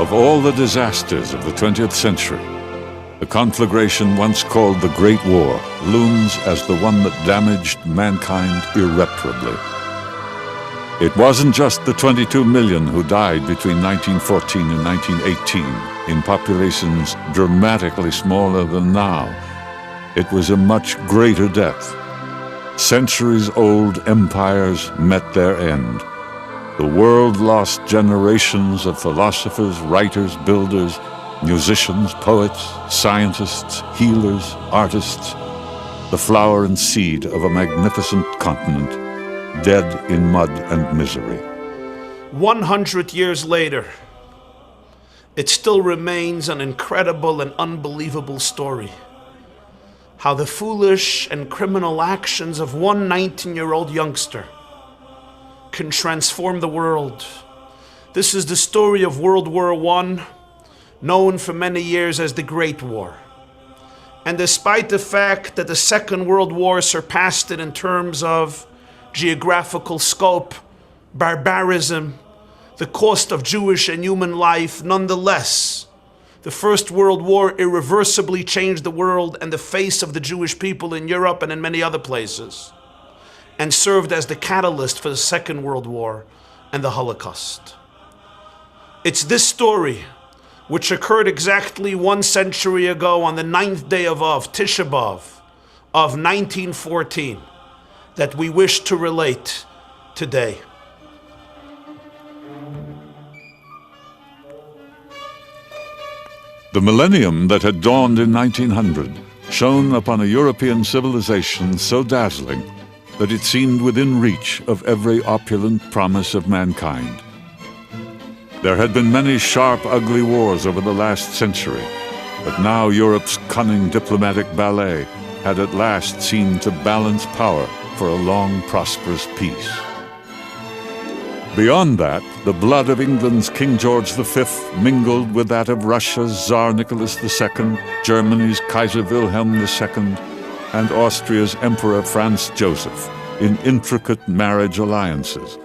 Of all the disasters of the 20th century, the conflagration once called the Great War looms as the one that damaged mankind irreparably. It wasn't just the 22 million who died between 1914 and 1918 in populations dramatically smaller than now. It was a much greater death. Centuries-old empires met their end. The world lost generations of philosophers, writers, builders, musicians, poets, scientists, healers, artists, the flower and seed of a magnificent continent, dead in mud and misery. 100 years later, it still remains an incredible and unbelievable story. How the foolish and criminal actions of one 19-year-old youngster can transform the world. This is the story of World War I, known for many years as the Great War. And despite the fact that the Second World War surpassed it in terms of geographical scope, barbarism, the cost of Jewish and human life, nonetheless, the First World War irreversibly changed the world and the face of the Jewish people in Europe and in many other places, and served as the catalyst for the Second World War and the Holocaust. It's this story, which occurred exactly 1 century ago on the 9th day of Av, Tisha B'Av, of 1914, that we wish to relate today. The millennium that had dawned in 1900 shone upon a European civilization so dazzling that it seemed within reach of every opulent promise of mankind. There had been many sharp, ugly wars over the last century, but now Europe's cunning diplomatic ballet had at last seemed to balance power for a long, prosperous peace. Beyond that, the blood of England's King George V mingled with that of Russia's Tsar Nicholas II, Germany's Kaiser Wilhelm II, and Austria's Emperor Franz Joseph in intricate marriage alliances.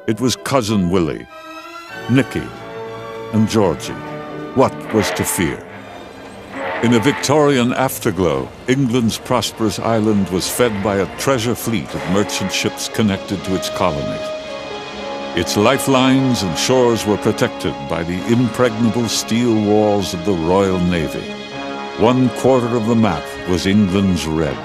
It was Cousin Willie, Nicky, and Georgie. What was to fear? In a Victorian afterglow, England's prosperous island was fed by a treasure fleet of merchant ships connected to its colonies. Its lifelines and shores were protected by the impregnable steel walls of the Royal Navy. 1/4 of the map was England's red.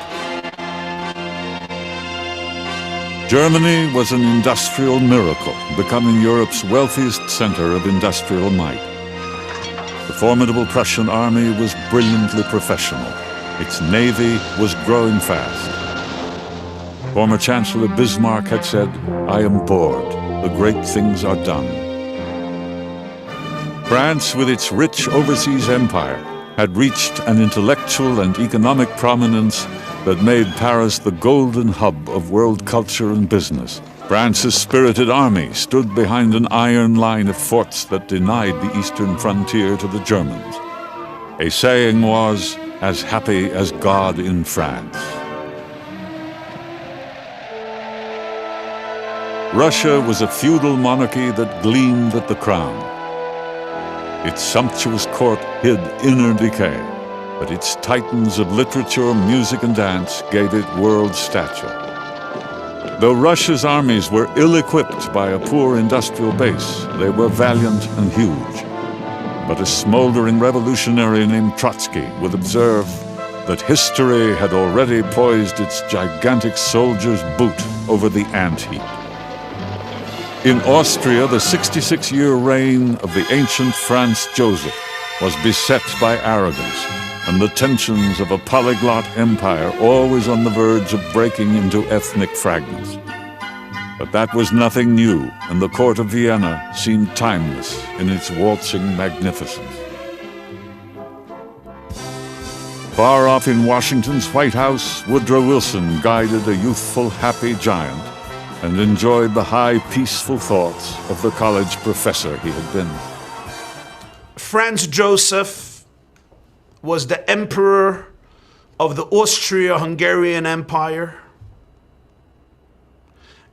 Germany was an industrial miracle, becoming Europe's wealthiest center of industrial might. The formidable Prussian army was brilliantly professional. Its navy was growing fast. Former Chancellor Bismarck had said, "I am bored. The great things are done." France, with its rich overseas empire, had reached an intellectual and economic prominence that made Paris the golden hub of world culture and business. France's spirited army stood behind an iron line of forts that denied the eastern frontier to the Germans. A saying was, "As happy as God in France." Russia was a feudal monarchy that gleamed at the crown. Its sumptuous court hid inner decay, but its titans of literature, music, and dance gave it world stature. Though Russia's armies were ill-equipped by a poor industrial base, they were valiant and huge. But a smoldering revolutionary named Trotsky would observe that history had already poised its gigantic soldier's boot over the ant-heap. In Austria, the 66-year reign of the ancient Franz Joseph was beset by arrogance and the tensions of a polyglot empire always on the verge of breaking into ethnic fragments. But that was nothing new, and the court of Vienna seemed timeless in its waltzing magnificence. Far off in Washington's White House, Woodrow Wilson guided a youthful, happy giant and enjoyed the high, peaceful thoughts of the college professor he had been. Franz Joseph was the emperor of the Austria-Hungarian Empire,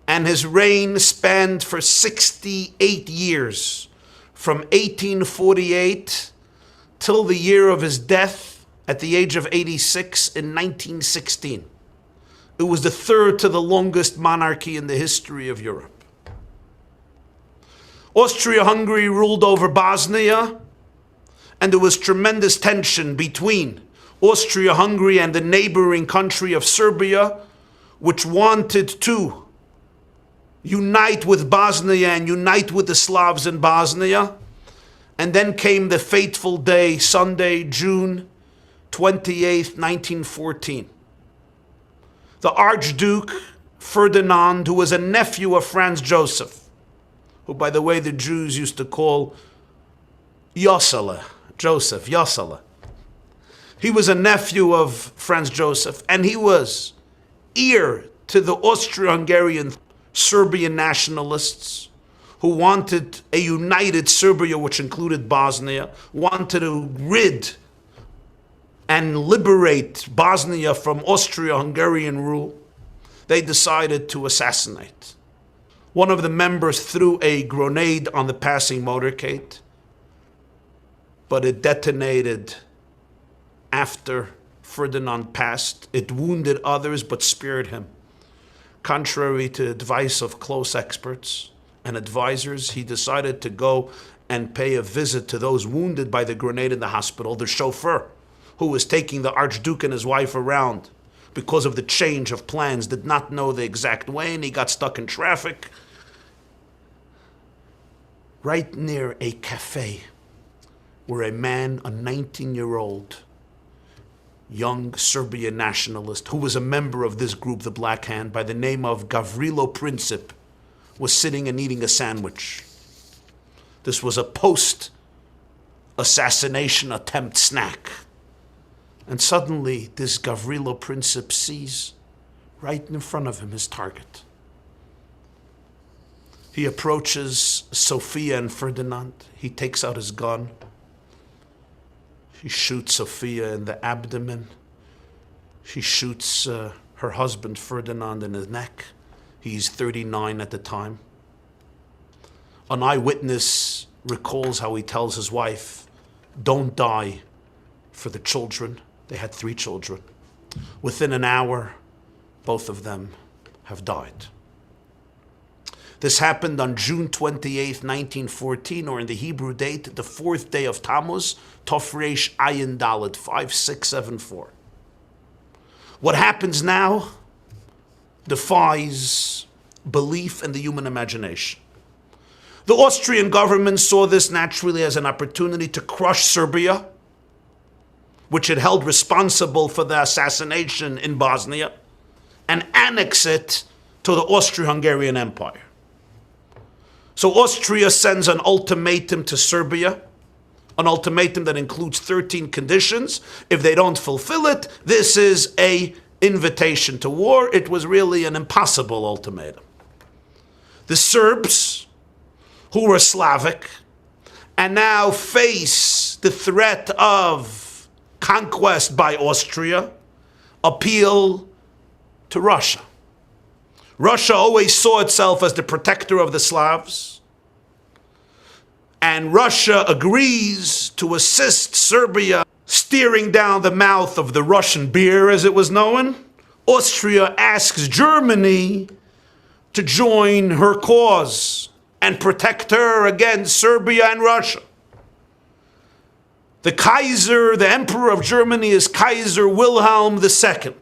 and his reign spanned for 68 years, from 1848 till the year of his death at the age of 86 in 1916. It was the third to the longest monarchy in the history of Europe. Austria-Hungary ruled over Bosnia, and there was tremendous tension between Austria-Hungary and the neighboring country of Serbia, which wanted to unite with Bosnia and unite with the Slavs in Bosnia. And then came the fateful day, Sunday, June 28th, 1914. The Archduke Ferdinand, who was a nephew of Franz Joseph, who, by the way, the Jews used to call Josele, Joseph, Josele. He was a nephew of Franz Joseph, and he was heir to the Austro-Hungarian Serbian nationalists who wanted a united Serbia, which included Bosnia, wanted to rid and liberate Bosnia from Austro-Hungarian rule. They decided to assassinate. One of the members threw a grenade on the passing motorcade, but it detonated after Ferdinand passed. It wounded others but spared him. Contrary to advice of close experts and advisors, he decided to go and pay a visit to those wounded by the grenade in the hospital. The chauffeur who was taking the Archduke and his wife around because of the change of plans did not know the exact way, and he got stuck in traffic right near a cafe where a man, a 19-year-old young Serbian nationalist who was a member of this group, the Black Hand, by the name of Gavrilo Princip, was sitting and eating a sandwich. This was a post-assassination attempt snack. And suddenly, this Gavrilo Princip sees right in front of him his target. He approaches Sophia and Ferdinand. He takes out his gun. He shoots Sophia in the abdomen. He shoots her husband, Ferdinand, in his neck. He's 39 at the time. An eyewitness recalls how he tells his wife, "Don't die for the children." They had 3 children. Within an hour, both of them have died. This happened on June 28th, 1914, or in the Hebrew date, the 4th day of Tammuz, Tofresh Ayin Dalet, 5674. What happens now defies belief and the human imagination. The Austrian government saw this naturally as an opportunity to crush Serbia, which it held responsible for the assassination in Bosnia, and annex it to the Austro-Hungarian Empire. So Austria sends an ultimatum to Serbia, an ultimatum that includes 13 conditions. If they don't fulfill it, this is an invitation to war. It was really an impossible ultimatum. The Serbs, who were Slavic, and now face the threat of conquest by Austria, appeal to Russia. Russia always saw itself as the protector of the Slavs, and Russia agrees to assist Serbia steering down the mouth of the Russian bear, as it was known. Austria asks Germany to join her cause and protect her against Serbia and Russia. The Kaiser, the Emperor of Germany, is Kaiser Wilhelm II.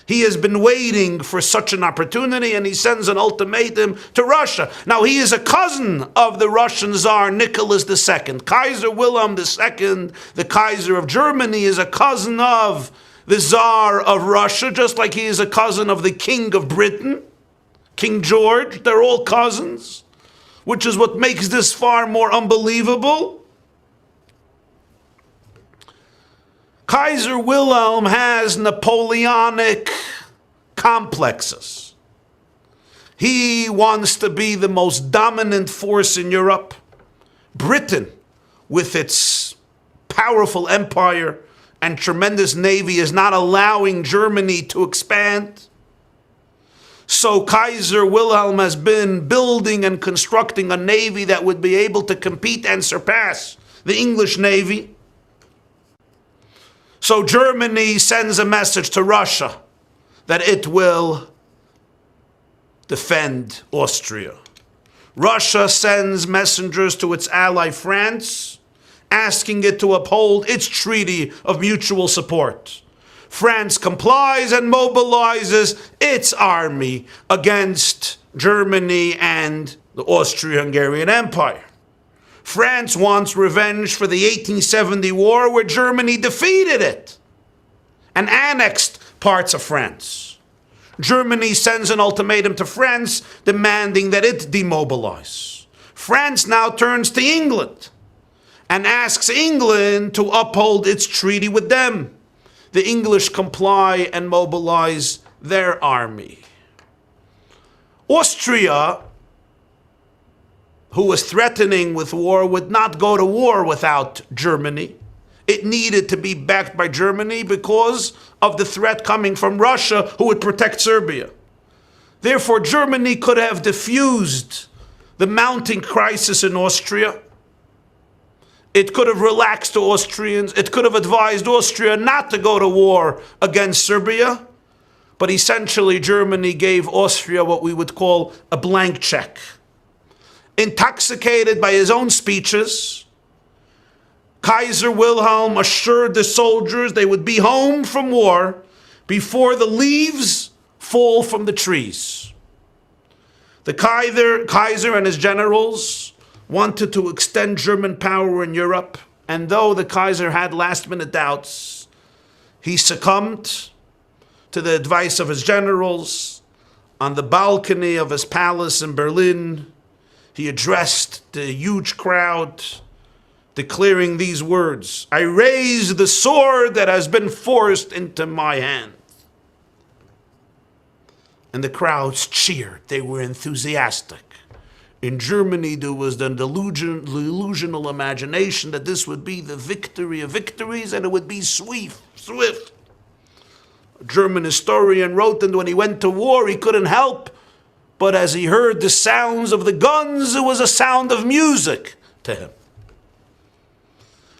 He has been waiting for such an opportunity, and he sends an ultimatum to Russia. Now, he is a cousin of the Russian Tsar Nicholas II. Kaiser Wilhelm II, the Kaiser of Germany, is a cousin of the Tsar of Russia, just like he is a cousin of the King of Britain, King George. They're all cousins, which is what makes this far more unbelievable. Kaiser Wilhelm has Napoleonic complexes. He wants to be the most dominant force in Europe. Britain, with its powerful empire and tremendous navy, is not allowing Germany to expand. So Kaiser Wilhelm has been building and constructing a navy that would be able to compete and surpass the English navy. So Germany sends a message to Russia that it will defend Austria. Russia sends messengers to its ally France, asking it to uphold its treaty of mutual support. France complies and mobilizes its army against Germany and the Austro-Hungarian Empire. France wants revenge for the 1870 war where Germany defeated it and annexed parts of France. Germany sends an ultimatum to France demanding that it demobilize. France now turns to England and asks England to uphold its treaty with them. The English comply and mobilize their army. Austria, who was threatening with war, would not go to war without Germany. It needed to be backed by Germany because of the threat coming from Russia, who would protect Serbia. Therefore, Germany could have diffused the mounting crisis in Austria. It could have relaxed the Austrians. It could have advised Austria not to go to war against Serbia. But essentially, Germany gave Austria what we would call a blank check. Intoxicated by his own speeches, Kaiser Wilhelm assured the soldiers they would be home from war before the leaves fall from the trees. The Kaiser and his generals wanted to extend German power in Europe, and though the Kaiser had last-minute doubts, he succumbed to the advice of his generals. On the balcony of his palace in Berlin, he addressed the huge crowd, declaring these words, "I raise the sword that has been forced into my hand." And the crowds cheered. They were enthusiastic. In Germany, there was the delusional imagination that this would be the victory of victories and it would be swift. A German historian wrote that when he went to war, he couldn't help, but as he heard the sounds of the guns, it was a sound of music to him.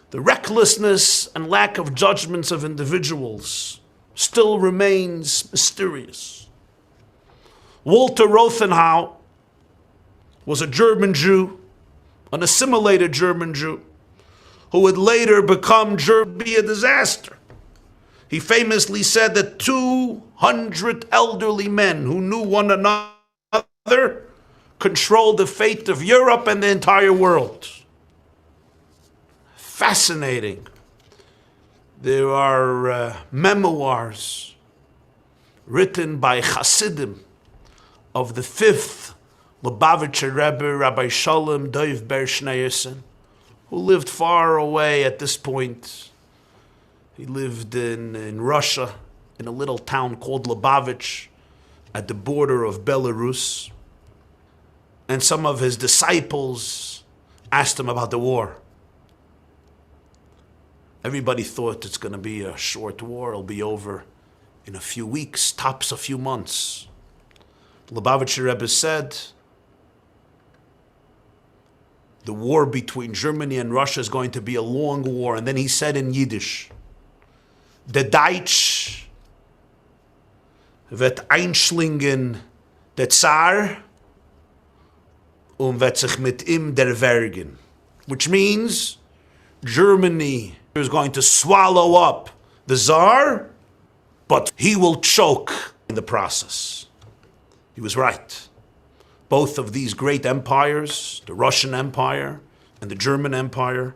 The recklessness and lack of judgments of individuals still remains mysterious. Walter Rothenau was a German Jew, an assimilated German Jew, who would later be a disaster. He famously said that 200 elderly men who knew one another controlled the fate of Europe and the entire world. Fascinating. There are memoirs written by Hasidim of the 5th Lubavitcher Rebbe, Rabbi Shalom Dov Ber Schneerson, who lived far away at this point. He lived in Russia, in a little town called Lubavitch, at the border of Belarus. And some of his disciples asked him about the war. Everybody thought it's going to be a short war. It'll be over in a few weeks, tops a few months. Lubavitcher Rebbe said, the war between Germany and Russia is going to be a long war. And then he said in Yiddish, "Der Deutsch wird einschlingen der Zar und wird sich mit ihm der Vergen," which means Germany is going to swallow up the Tsar, but he will choke in the process. He was right. Both of these great empires, the Russian Empire and the German Empire,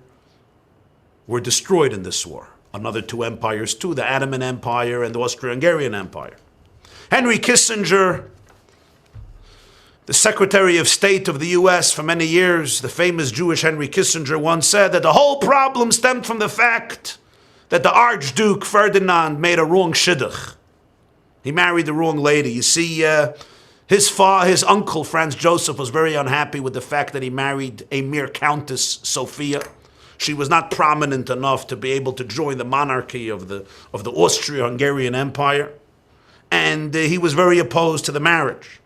were destroyed in this war. Another two empires too, the Ottoman Empire and the Austro-Hungarian Empire. Henry Kissinger, the Secretary of State of the US for many years, the famous Jewish Henry Kissinger, once said that the whole problem stemmed from the fact that the Archduke Ferdinand made a wrong shidduch. He married the wrong lady. You see, his uncle, Franz Joseph, was very unhappy with the fact that he married a mere Countess Sophia. She was not prominent enough to be able to join the monarchy of the Austro-Hungarian Empire. and he was very opposed to the marriage.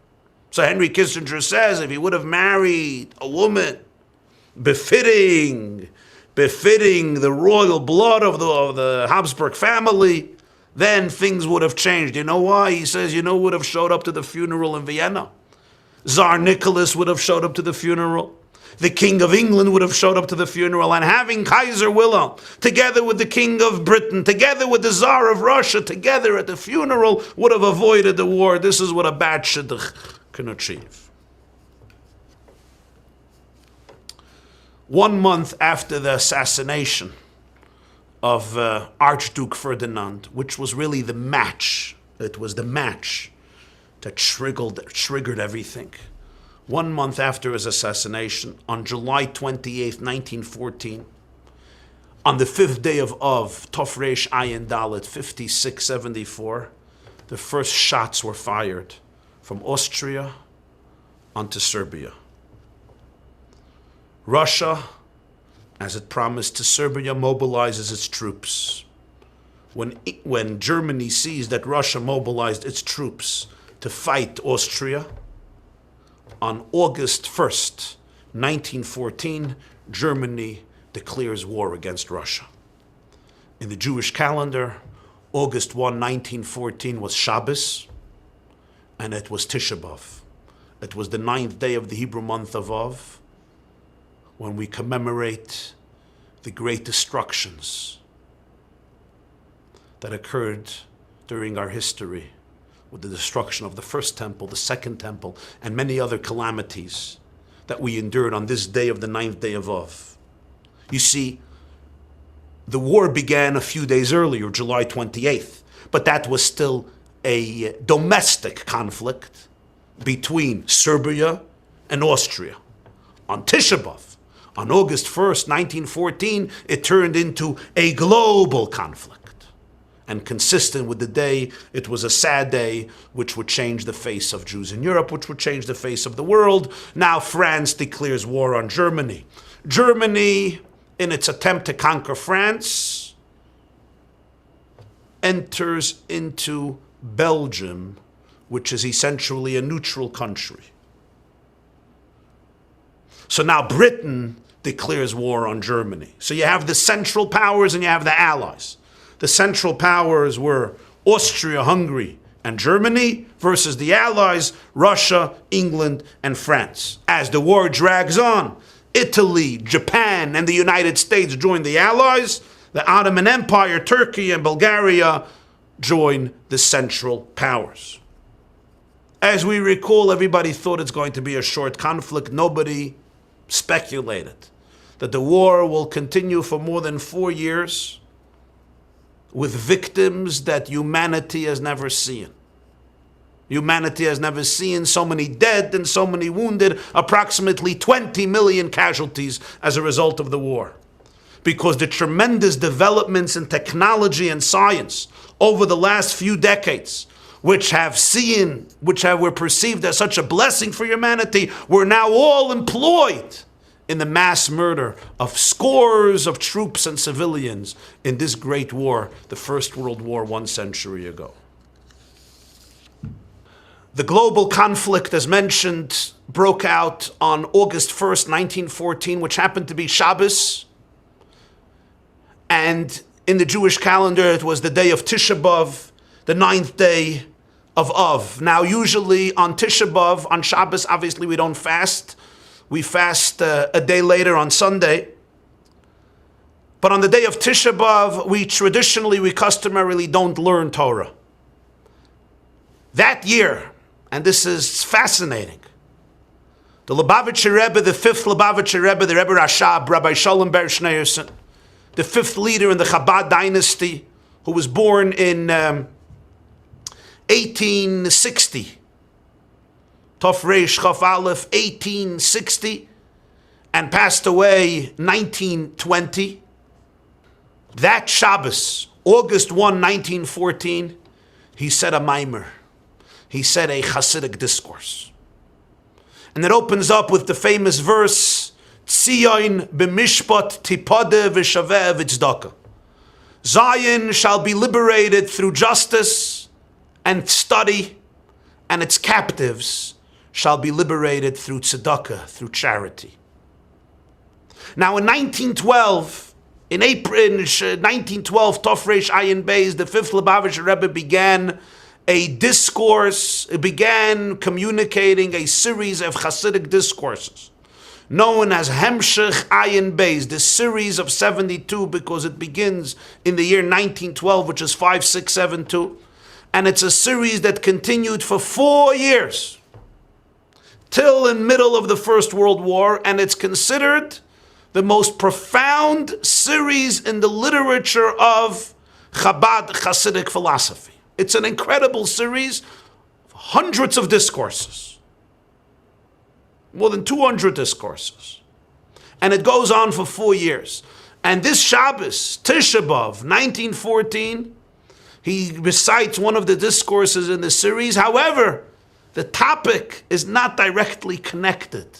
So Henry Kissinger says if he would have married a woman befitting the royal blood of the Habsburg family, then things would have changed. You know why? He says, would have showed up to the funeral in Vienna. Tsar Nicholas would have showed up to the funeral. The King of England would have showed up to the funeral, and having Kaiser Wilhelm, together with the King of Britain, together with the Tsar of Russia, together at the funeral, would have avoided the war. This is what a bad shidduch can achieve. 1 month after the assassination of Archduke Ferdinand, which was really the match, it was the match that triggered everything. 1 month after his assassination, on July 28th, 1914, on the 5th day of Av, Tov Reish Ayin Dalet, 5674, the first shots were fired from Austria onto Serbia. Russia, as it promised to Serbia, mobilizes its troops. When Germany sees that Russia mobilized its troops to fight Austria, on August 1st, 1914, Germany declares war against Russia. In the Jewish calendar, August 1, 1914 was Shabbos, and it was Tisha B'Av. It was the 9th day of the Hebrew month of Av, when we commemorate the great destructions that occurred during our history, with the destruction of the first temple, the second temple, and many other calamities that we endured on this day of the 9th day of Av. You see, the war began a few days earlier, July 28th, but that was still a domestic conflict between Serbia and Austria. On Tisha B'Av, on August 1st, 1914, it turned into a global conflict. And consistent with the day, it was a sad day which would change the face of Jews in Europe, which would change the face of the world. Now France declares war on Germany. Germany, in its attempt to conquer France, enters into Belgium, which is essentially a neutral country. So now Britain declares war on Germany. So you have the Central Powers and you have the Allies. The Central Powers were Austria-Hungary and Germany versus the Allies, Russia, England, and France. As the war drags on, Italy, Japan, and the United States join the Allies. The Ottoman Empire, Turkey, and Bulgaria join the Central Powers. As we recall, everybody thought it's going to be a short conflict. Nobody speculated that the war will continue for more than 4 years, with victims that humanity has never seen. Humanity has never seen so many dead and so many wounded, approximately 20 million casualties as a result of the war. Because the tremendous developments in technology and science over the last few decades, which were perceived as such a blessing for humanity, were now all employed in the mass murder of scores of troops and civilians in this great war, the First World War 1 century ago. The global conflict, as mentioned, broke out on August 1st, 1914, which happened to be Shabbos. And in the Jewish calendar, it was the day of Tisha B'Av, the 9th day of Av. Now, usually on Tisha B'Av, on Shabbos, obviously we don't fast. We fast a day later on Sunday. But on the day of Tisha B'Av, we customarily don't learn Torah. That year, and this is fascinating, the Lubavitcher Rebbe, the fifth Lubavitcher Rebbe, the Rebbe Rashab, Rabbi Shalom Ber Schneerson, the fifth leader in the Chabad dynasty, who was born in 1860, Tov Reish Chaf Aleph, 1860, and passed away 1920. That Shabbos, August 1, 1914, he said a maimer. He said a Hasidic discourse. And it opens up with the famous verse, Tzion b'mishpat tipade v'shaveh v'tzdaka. Zion shall be liberated through justice and study, and its captives shall be liberated through tzedakah, through charity. Now in 1912, in 1912, Tov Reish Ayin Beis, the fifth Lubavitcher Rebbe began a discourse, it began communicating a series of Hasidic discourses, known as Hemshech Ayin Beis, the series of 72, because it begins in the year 1912, which is 5672, and it's a series that continued for 4 years, till in middle of the First World War, and it's considered the most profound series in the literature of Chabad Hasidic philosophy. It's an incredible series, hundreds of discourses, more than 200 discourses. And it goes on for 4 years. And this Shabbos, Tisha B'Av, 1914, he recites one of the discourses in the series. However, the topic is not directly connected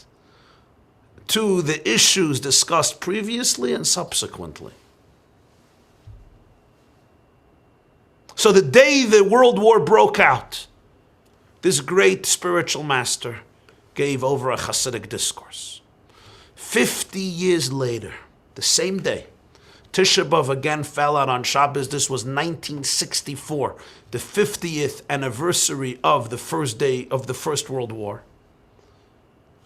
to the issues discussed previously and subsequently. So the day the World War broke out, this great spiritual master gave over a Hasidic discourse. 50 years later, the same day, Tisha B'Av again fell out on Shabbos. This was 1964, the 50th anniversary of the first day of the First World War.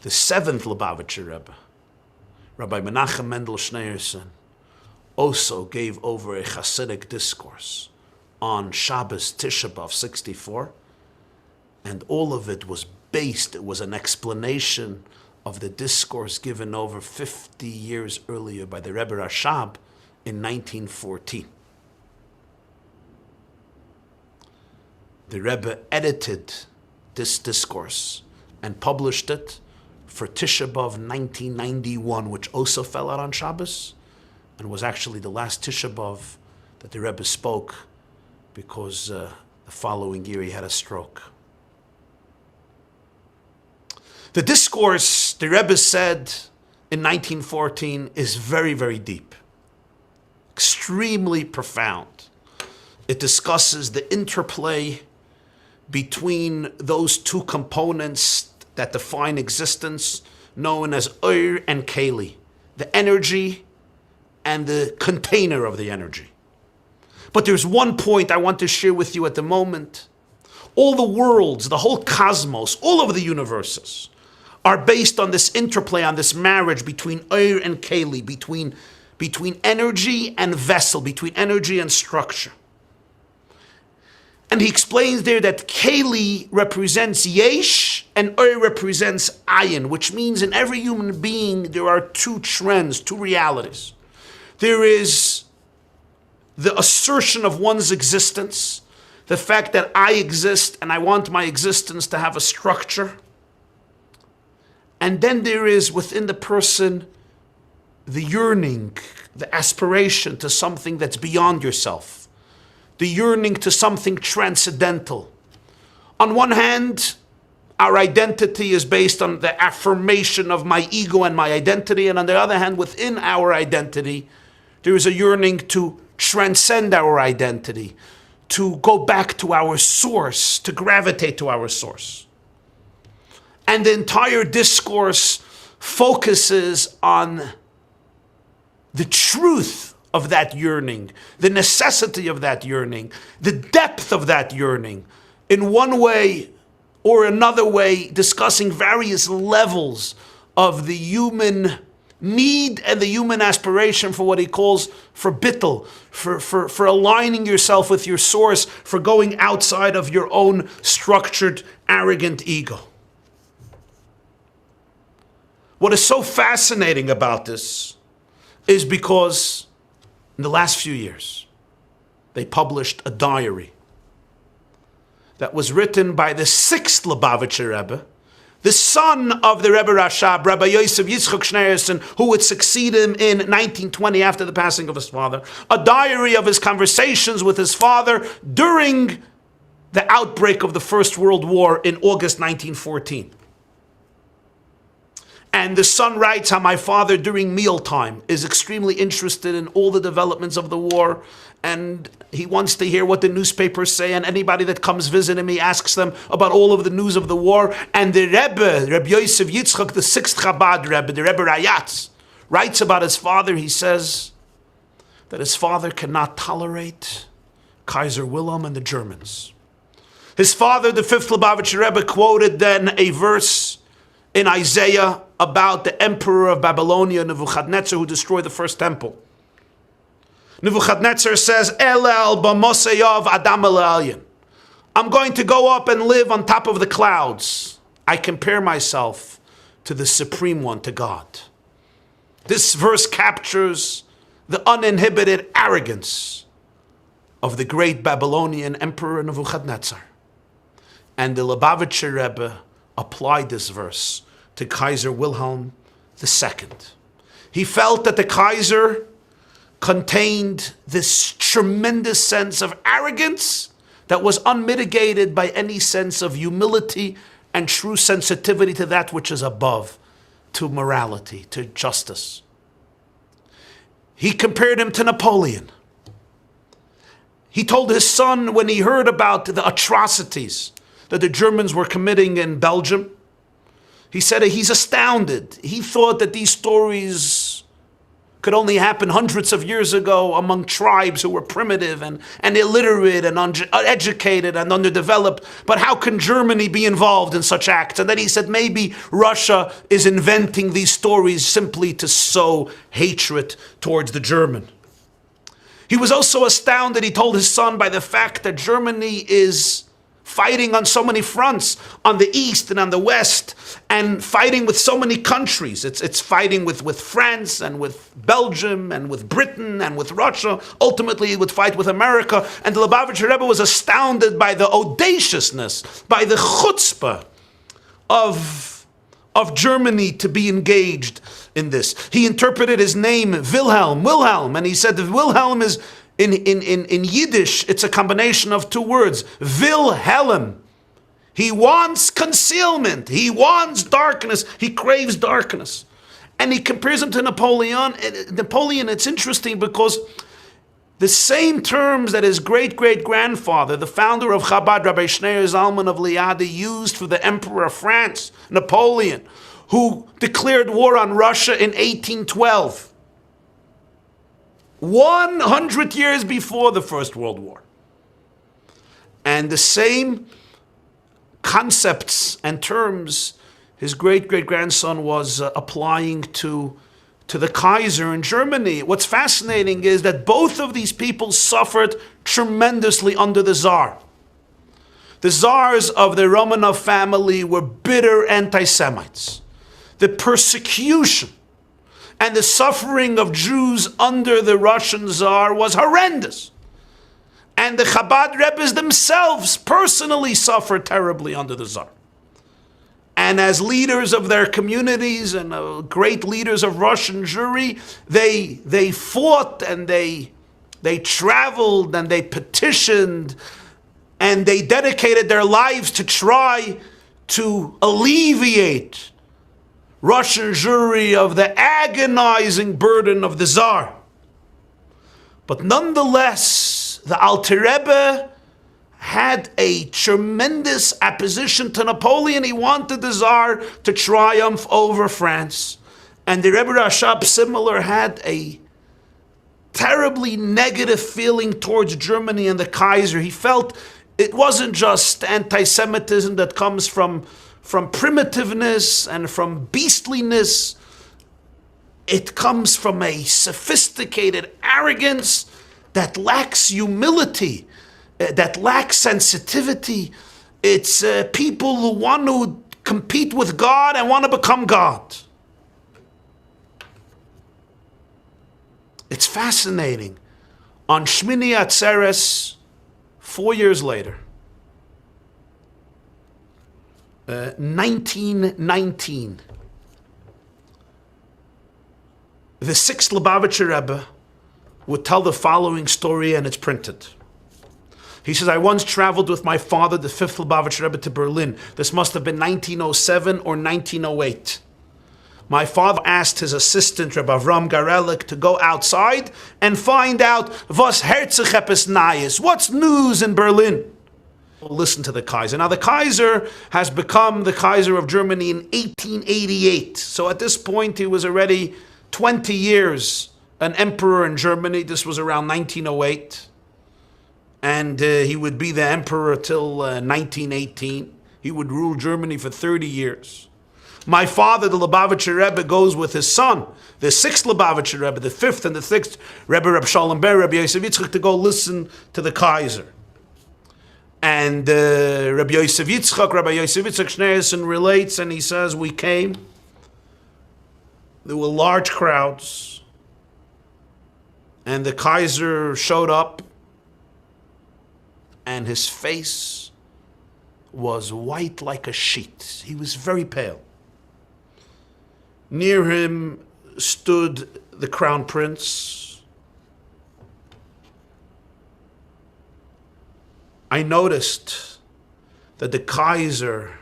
The seventh Lubavitcher Rebbe, Rabbi Menachem Mendel Schneerson, also gave over a Hasidic discourse on Shabbos Tisha B'Av 64, and all of it was based, it was an explanation of the discourse given over 50 years earlier by the Rebbe Rashab in 1914. The Rebbe edited this discourse and published it for Tisha B'Av 1991, which also fell out on Shabbos, and was actually the last Tisha B'Av that the Rebbe spoke, because the following year he had a stroke. The discourse, the Rebbe said in 1914, is very, very deep, extremely profound. It discusses the interplay between those two components that define existence, known as Oir and Keli, the energy and the container of the energy. But there's one point I want to share with you at the moment. All the worlds, the whole cosmos, all of the universes are based on this interplay, on this marriage between Oir and Keli, between energy and vessel, between energy and structure. And he explains there that Keli represents Yesh and Oir represents Ayin, which means in every human being there are two trends, two realities. There is the assertion of one's existence, the fact that I exist and I want my existence to have a structure. And then there is within the person the yearning, the aspiration to something that's beyond yourself, the yearning to something transcendental. On one hand, our identity is based on the affirmation of my ego and my identity, and on the other hand, within our identity, there is a yearning to transcend our identity, to go back to our source, to gravitate to our source. And the entire discourse focuses on the truth of that yearning, the necessity of that yearning, the depth of that yearning, in one way or another way, discussing various levels of the human need and the human aspiration for what he calls for bittul, for aligning yourself with your source, for going outside of your own structured, arrogant ego. What is so fascinating about this is because in the last few years, they published a diary that was written by the sixth Lubavitcher Rebbe, the son of the Rebbe Rashab, Rabbi Yosef Yitzchok Schneerson, who would succeed him in 1920 after the passing of his father, a diary of his conversations with his father during the outbreak of the First World War in August 1914. And the son writes how my father during mealtime is extremely interested in all the developments of the war, and he wants to hear what the newspapers say, and anybody that comes visiting me asks them about all of the news of the war. And the Rebbe, Rabbi Yosef Yitzchak, the sixth Chabad Rebbe, the Rebbe Rayatz, writes about his father. He says that his father cannot tolerate Kaiser Wilhelm and the Germans. His father, the fifth Lubavitcher Rebbe, quoted then a verse in Isaiah about the emperor of Babylonia, Nebuchadnezzar, who destroyed the first temple. Nebuchadnezzar says, Elel b'moseyav adam el'elyon. I'm going to go up and live on top of the clouds. I compare myself to the Supreme One, to God. This verse captures the uninhibited arrogance of the great Babylonian emperor Nebuchadnezzar. And the Lubavitcher Rebbe applied this verse to Kaiser Wilhelm II. He felt that the Kaiser contained this tremendous sense of arrogance that was unmitigated by any sense of humility and true sensitivity to that which is above, to morality, to justice. He compared him to Napoleon. He told his son, when he heard about the atrocities that the Germans were committing in Belgium, he said he's astounded. He thought that these stories could only happen hundreds of years ago among tribes who were primitive and illiterate and uneducated and underdeveloped. But how can Germany be involved in such acts? And then he said maybe Russia is inventing these stories simply to sow hatred towards the German. He was also astounded, he told his son, by the fact that Germany is fighting on so many fronts, on the east and on the west, and fighting with so many countries. It's fighting with France and with Belgium and with Britain and with Russia. Ultimately, it would fight with America. And the Lubavitcher Rebbe was astounded by the audaciousness, by the chutzpah of Germany to be engaged in this. He interpreted his name Wilhelm, and he said that Wilhelm is, in Yiddish, it's a combination of two words, Wilhelm. He wants concealment. He wants darkness. He craves darkness. And he compares him to Napoleon. Napoleon, it's interesting because the same terms that his great-great-grandfather, the founder of Chabad, Rabbi Shneur Zalman of Liadi, used for the Emperor of France, Napoleon, who declared war on Russia in 1812. 100 years before the First World War. And the same concepts and terms his great-great-grandson was applying to the Kaiser in Germany. What's fascinating is that both of these people suffered tremendously under the Tsar. The Tsars of the Romanov family were bitter anti-Semites. The persecution and the suffering of Jews under the Russian Tsar was horrendous. And the Chabad Rebbes themselves personally suffered terribly under the Tsar. And as leaders of their communities and great leaders of Russian Jewry, they fought and they traveled and they petitioned and they dedicated their lives to try to alleviate Russian Jewry of the agonizing burden of the Tsar. But nonetheless, the Alter Rebbe had a tremendous opposition to Napoleon. He wanted the Tsar to triumph over France. And the Rebbe Rashab similar had a terribly negative feeling towards Germany and the Kaiser. He felt it wasn't just anti-Semitism that comes from primitiveness and from beastliness. It comes from a sophisticated arrogance that lacks humility, that lacks sensitivity. It's people who want to compete with God and want to become God. It's fascinating. On Shmini Atzeres, 4 years later, 1919, the sixth Lubavitcher Rebbe would tell the following story, and it's printed. He says, I once traveled with my father, the fifth Lubavitcher Rebbe, to Berlin. This must have been 1907 or 1908. My father asked his assistant, Rabbi Avram Garelik, to go outside and find out was Herzogepes Nayes, what's news in Berlin. Listen to the Kaiser. Now the Kaiser has become the Kaiser of Germany in 1888. So at this point he was already 20 years an emperor in Germany. This was around 1908. And he would be the emperor till 1918. He would rule Germany for 30 years. My father, the Lubavitcher Rebbe, goes with his son, the sixth Lubavitcher Rebbe, the fifth and the sixth Rebbe, Reb Shalom Ber, Rabbi Yosef Yitzchak, to go listen to the Kaiser. And Rabbi Yosef Yitzchak Schneerson relates, and he says, we came, there were large crowds, and the Kaiser showed up, and his face was white like a sheet. He was very pale. Near him stood the crown prince. I noticed that the Kaiser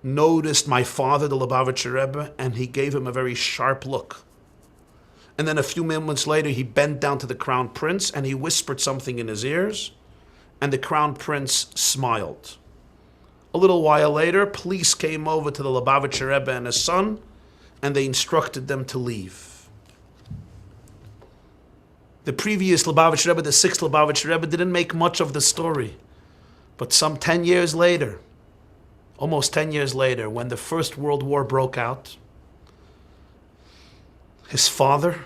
noticed my father, the Lubavitcher Rebbe, and he gave him a very sharp look. And then a few moments later, he bent down to the crown prince and he whispered something in his ears, and the crown prince smiled. A little while later, police came over to the Lubavitcher Rebbe and his son, and they instructed them to leave. The previous Lubavitcher Rebbe, the sixth Lubavitcher Rebbe, didn't make much of the story. But some 10 years later, almost 10 years later, when the First World War broke out, his father,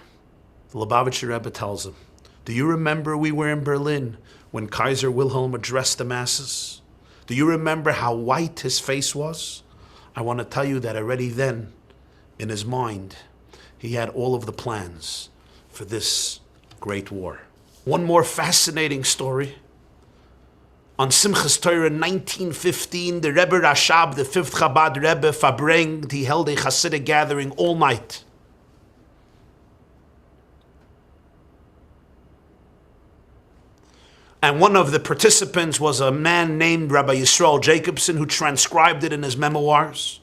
the Lubavitcher Rebbe, tells him, do you remember we were in Berlin when Kaiser Wilhelm addressed the masses? Do you remember how white his face was? I want to tell you that already then, in his mind, he had all of the plans for this great war. One more fascinating story. On Simchas Torah in 1915, the Rebbe Rashab, the fifth Chabad Rebbe, Fabrengt, he held a Hasidic gathering all night. And one of the participants was a man named Rabbi Yisrael Jacobson, who transcribed it in his memoirs.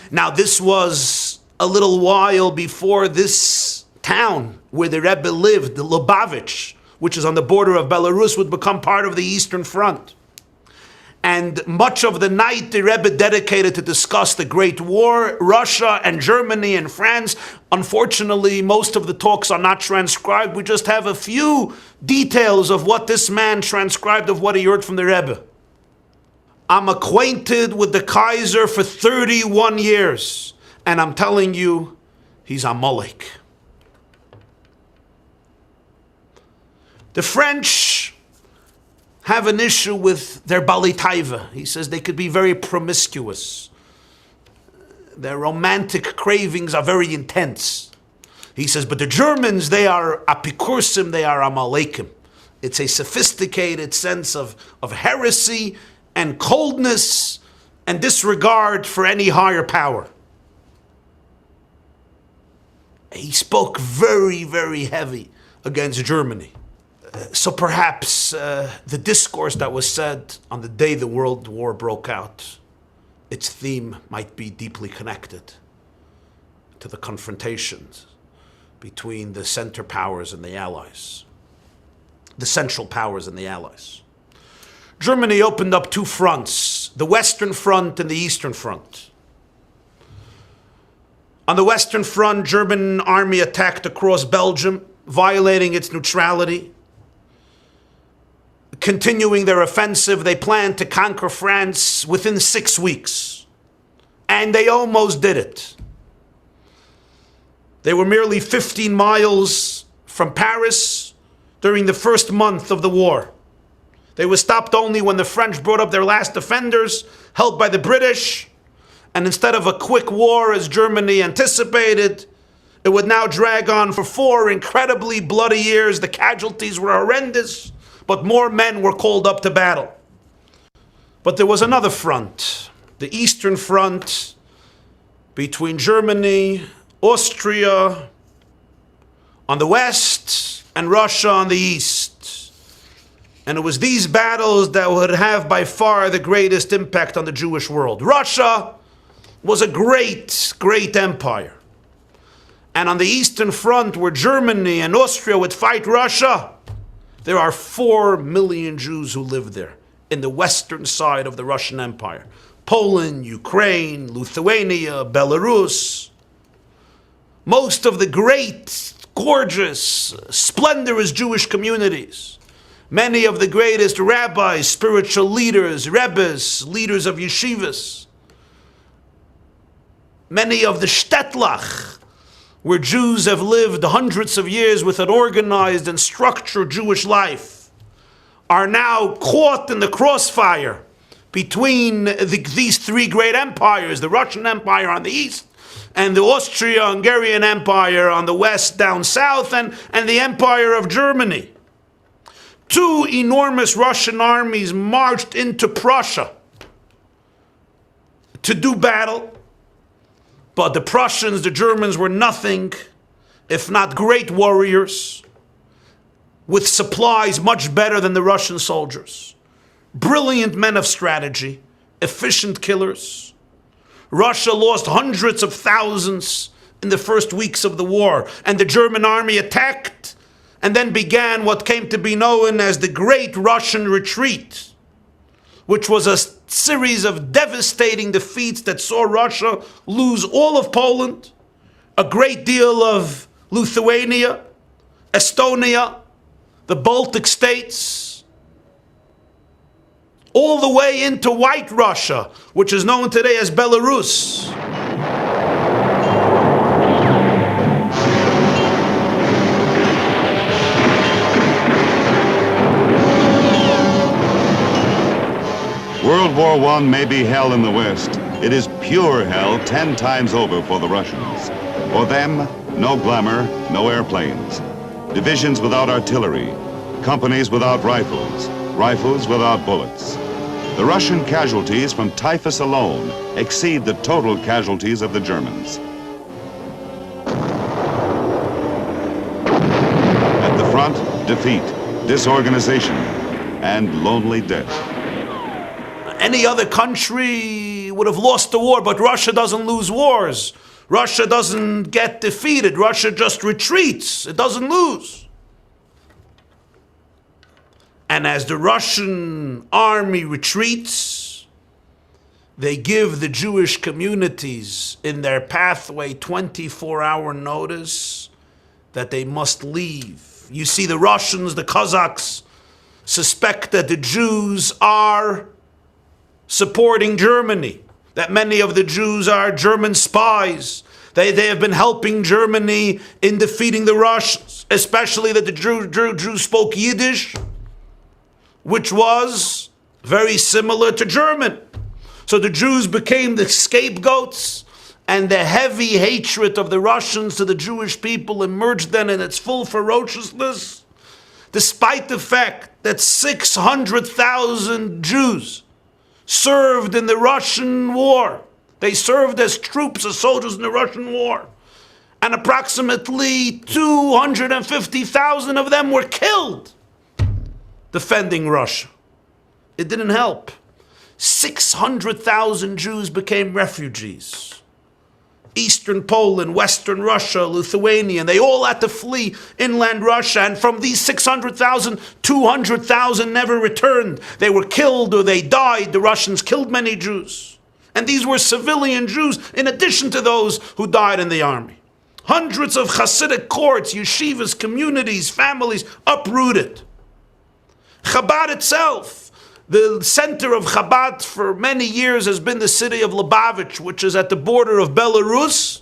Now, this was a little while before this town where the Rebbe lived, the Lubavitch, which is on the border of Belarus, would become part of the Eastern Front. And much of the night the Rebbe dedicated to discuss the Great War, Russia and Germany and France. Unfortunately, most of the talks are not transcribed. We just have a few details of what this man transcribed of what he heard from the Rebbe. I'm acquainted with the Kaiser for 31 years, and I'm telling you, he's a Molech. The French have an issue with their Bali Taiva. He says they could be very promiscuous. Their romantic cravings are very intense. He says, but the Germans, they are apikursim, they are amalekim. It's a sophisticated sense of heresy and coldness and disregard for any higher power. He spoke very, very heavy against Germany. So perhaps the discourse that was said on the day the World War broke out, its theme might be deeply connected to the confrontations between the center powers and the Allies, the Central Powers and the Allies. Germany opened up two fronts, the Western Front and the Eastern Front. On the Western Front, German army attacked across Belgium, violating its neutrality. Continuing their offensive, they planned to conquer France within 6 weeks. And they almost did it. They were merely 15 miles from Paris during the first month of the war. They were stopped only when the French brought up their last defenders, helped by the British. And instead of a quick war as Germany anticipated, it would now drag on for 4 incredibly bloody years. The casualties were horrendous, but more men were called up to battle. But there was another front, the Eastern Front, between Germany, Austria on the west, and Russia on the east. And it was these battles that would have by far the greatest impact on the Jewish world. Russia was a great, great empire. And on the Eastern Front, where Germany and Austria would fight Russia, there are 4 million Jews who live there in the western side of the Russian Empire. Poland, Ukraine, Lithuania, Belarus. Most of the great, gorgeous, splendorous Jewish communities. Many of the greatest rabbis, spiritual leaders, rebbes, leaders of yeshivas. Many of the shtetlach, where Jews have lived hundreds of years with an organized and structured Jewish life, are now caught in the crossfire between these 3 great empires, the Russian Empire on the east, and the Austro-Hungarian Empire on the west down south, and the Empire of Germany. 2 enormous Russian armies marched into Prussia to do battle. But the Prussians, the Germans, were nothing if not great warriors with supplies much better than the Russian soldiers. Brilliant men of strategy, efficient killers. Russia lost hundreds of thousands in the first weeks of the war, and the German army attacked and then began what came to be known as the Great Russian Retreat, which was a series of devastating defeats that saw Russia lose all of Poland, a great deal of Lithuania, Estonia, the Baltic states, all the way into White Russia, which is known today as Belarus. World War I may be hell in the West. It is pure hell 10 times over for the Russians. For them, no glamour, no airplanes. Divisions without artillery. Companies without rifles. Rifles without bullets. The Russian casualties from typhus alone exceed the total casualties of the Germans. At the front, defeat, disorganization, and lonely death. Any other country would have lost the war, but Russia doesn't lose wars. Russia doesn't get defeated. Russia just retreats. It doesn't lose. And as the Russian army retreats, they give the Jewish communities in their pathway 24-hour notice that they must leave. You see, the Russians, the Cossacks, suspect that the Jews are supporting Germany, that many of the Jews are German spies. They have been helping Germany in defeating the Russians, especially that the Jews spoke Yiddish, which was very similar to German. So the Jews became the scapegoats, and the heavy hatred of the Russians to the Jewish people emerged then in its full ferociousness, despite the fact that 600,000 Jews served in the Russian war. They served as troops, as soldiers in the Russian war. And approximately 250,000 of them were killed defending Russia. It didn't help. 600,000 Jews became refugees. Eastern Poland, Western Russia, Lithuania, and they all had to flee inland Russia. And from these 600,000, 200,000 never returned. They were killed or they died. The Russians killed many Jews. And these were civilian Jews in addition to those who died in the army. Hundreds of Hasidic courts, yeshivas, communities, families uprooted. Chabad itself, the center of Chabad for many years has been the city of Lubavitch, which is at the border of Belarus.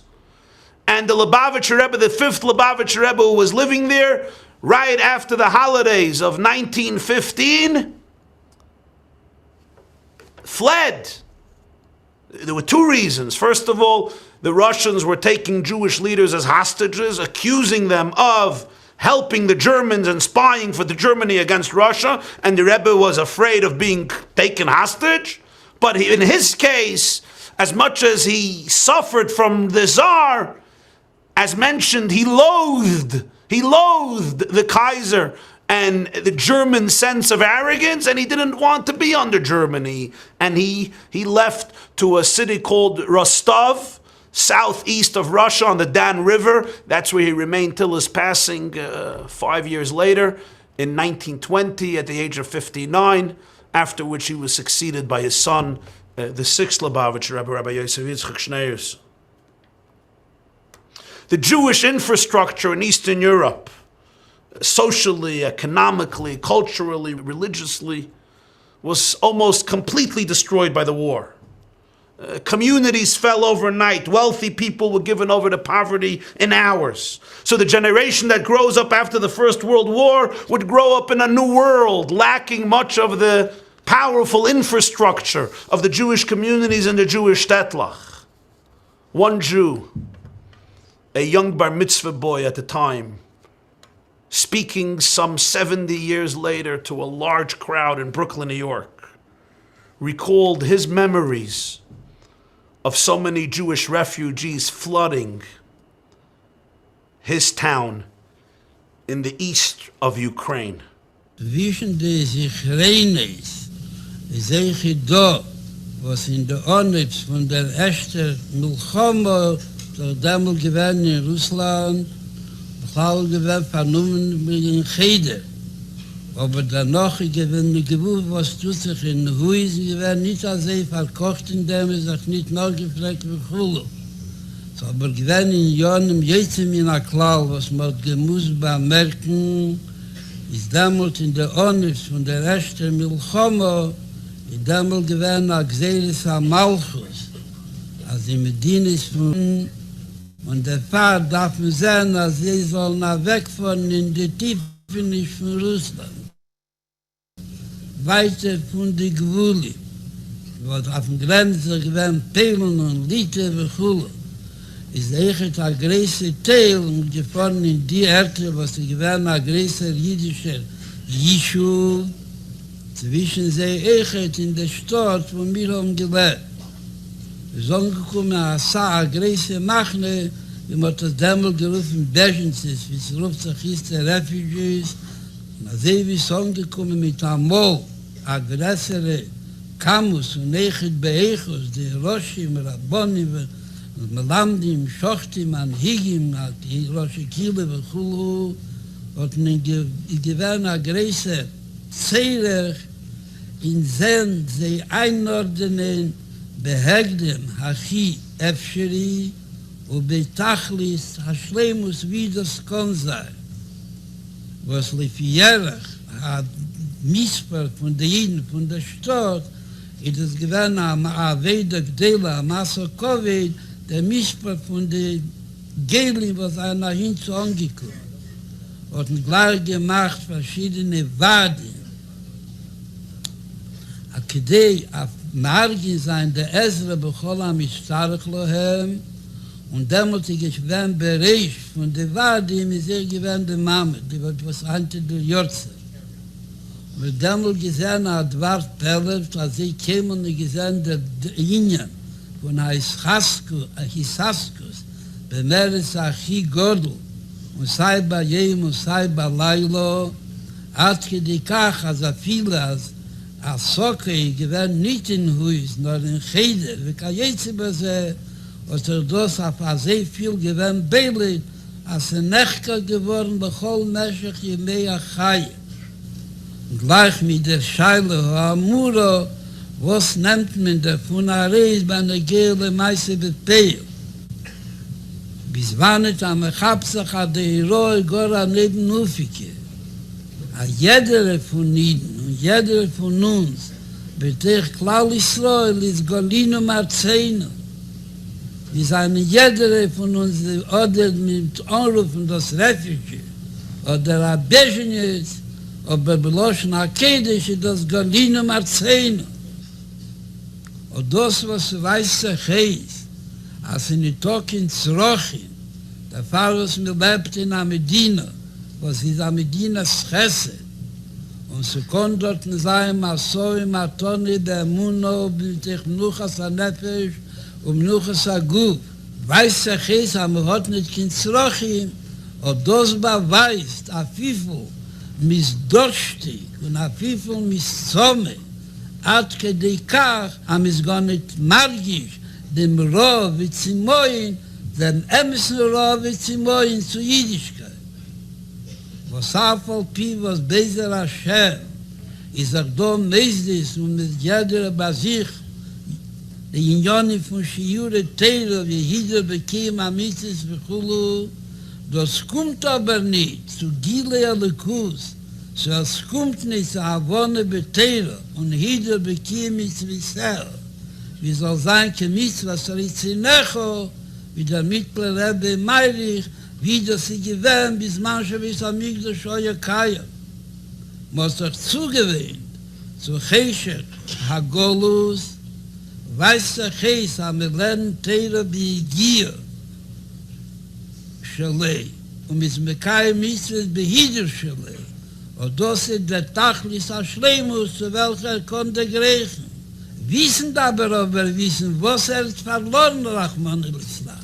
And the Lubavitcher Rebbe, the 5th Lubavitcher Rebbe who was living there right after the holidays of 1915, fled. There were 2 reasons. First of all, the Russians were taking Jewish leaders as hostages, accusing them of helping the Germans and spying for the Germany against Russia, and the Rebbe was afraid of being taken hostage. But in his case, as much as he suffered from the Tsar, as mentioned, he loathed the Kaiser and the German sense of arrogance, and he didn't want to be under Germany. And he left to a city called Rostov, southeast of Russia on the Dan River. That's where he remained till his passing 5 years later in 1920 at the age of 59, after which he was succeeded by his son, the sixth Lubavitcher, Rabbi Yosef Yitzchak Schneers. The Jewish infrastructure in Eastern Europe, socially, economically, culturally, religiously, was almost completely destroyed by the war. Communities fell overnight. Wealthy people were given over to poverty in hours. So the generation that grows up after the First World War would grow up in a new world, lacking much of the powerful infrastructure of the Jewish communities and the Jewish shtetl. One Jew, a young bar mitzvah boy at the time, speaking some 70 years later to a large crowd in Brooklyn, New York, recalled his memories of so many Jewish refugees flooding his town in the east of Ukraine. Zwischen den Sichreines sehe ich da, was in der Onyx von der ersten Milchoma der damals gewesen in Russland, Bechal gewesen vernommen in Cheder. Aber danach gewesen gewusst, was tut sich in Huisen gewesen, nicht als verkocht, indem sich nicht nachgefragt wird. So, aber gewesen in Jahren jetzt in einer Klau, was man gemusst bemerken, ist damals in der Onyx von der ersten Milchoma, ist damals gewesen ein Gselis am Malchus, als die Medina ist von, und der Pfarr darf man sehen, als sie sollen wegfahren in die Tiefen nicht von Russland. Weiter von der Gewuli, wo auf dem Grenze gewesen Pelen und Liter und ist echt ein größer Teil und gefahren in die Erde, was gewesen ein größer jüdischer Jeschuh, zwischen sie echt in der Stadt, wo wir haben gelebt. Wir sind angekommen, ein größer Machne, wie man das damals gerufen, Bejensis, wie es ruft sich hieß, der Refugees, und als wir sind angekommen mit einem Mol, ein größere Kamus und Echet Beechos, die Roshim, Rabbonim, und Melamdim, Shochtim, Anhigim, die Rosh Kile, Bechulu, und ich gewähne eine große Zehrer in Zen, sie einordnen, Behegdem, Hachi, Efsheri, und Betachlis, Hashlemus, wie das kann sein. Was Lefierach hat Mispar von den Jiden, von der Stadt, ist es gewähne am Aveda Gdela, am Asokovid, der Mispar von den Gelin, was einer hinzu angekommen. Hat gleich gemacht verschiedene Wadien. Akidei auf Margin sein, der Ezra Becholam ist stark lohem, und damals ist gewähnt Bereich von der Wadien, ist gewähnt der Mama, die wird was ante der Jorzer. Und damals gesehen hat Dwart Peller, als sie kämen und gesehen der Ingen von Hisaskus, bemeres Achi Godel, und sei bei Jem und sei bei Lailo, hat gedikach, als viele, als Sokei gewähnt nicht in Huis, nur in Cheder, wie kann jetzt über sie, und das auf sehr viel gewähnt Beilit, als Nechka geworden, bechol Meshach Yemei Achai. Gleich mit der Scheile Amuro, was nennt man der von der Reis bei der Gehle Meise Bepeil. Bis wann es am Echabsach hat der Heroi Gora neben Ufike. A jeder von ihnen und jeder von uns betech Klal Israel ist Golino Marzeno. Wir sind jeder von uns, oder mit Anrufen das Refugee, oder Abejenes, aber beloschen Akedisch ist das Golino Marzeno. Und das, was weiß sich heißt, als in die Tokin Zrochin, der Pfarrers mir lebt in der Medina, was ist der Medinas Chesed, und sie konnten dort sein, Masoi, Matoni, der Muno, B'tech Mnuchas HaNefesh, und Mnuchas HaGuf. Weiß sich heißt, aber hat nicht kein Zrochin, und das beweist, a Fifu, misdorstig und a viel miszome, ad kedi kach, am is gar nicht margisch, dem Rov Zimoin, dem emsen Rov Zimoin zu Jüdischkeit. Was afal pi was bezer Hashem, is do meisdes und mit jeder Basich, die Injoni von Shiure Teiro, wie Hider bekiem Amitzis v'chulu, das kommt aber nicht zu Gile Alikus, so es kommt nicht zu Avone Beteiro und Hider bekiem Mitzvissel, wie soll sein Kemitzvah Saritzinecho, wie der Mittel Rebbe Meirich, wie das sie gewähnt, bis manche bis am Migdash Oya Kaya. Muss doch zugewähnt, zu Cheshek Hagolus, weiß der Ches am Elen Teira B'Igir, Shalei, und mit Mekai Mitzvah Behidir Shalei, und das ist der Tachlis Ashleimus, zu welcher konnte gerechen. Wissen aber wissen, was verloren, Rachman el-Islam.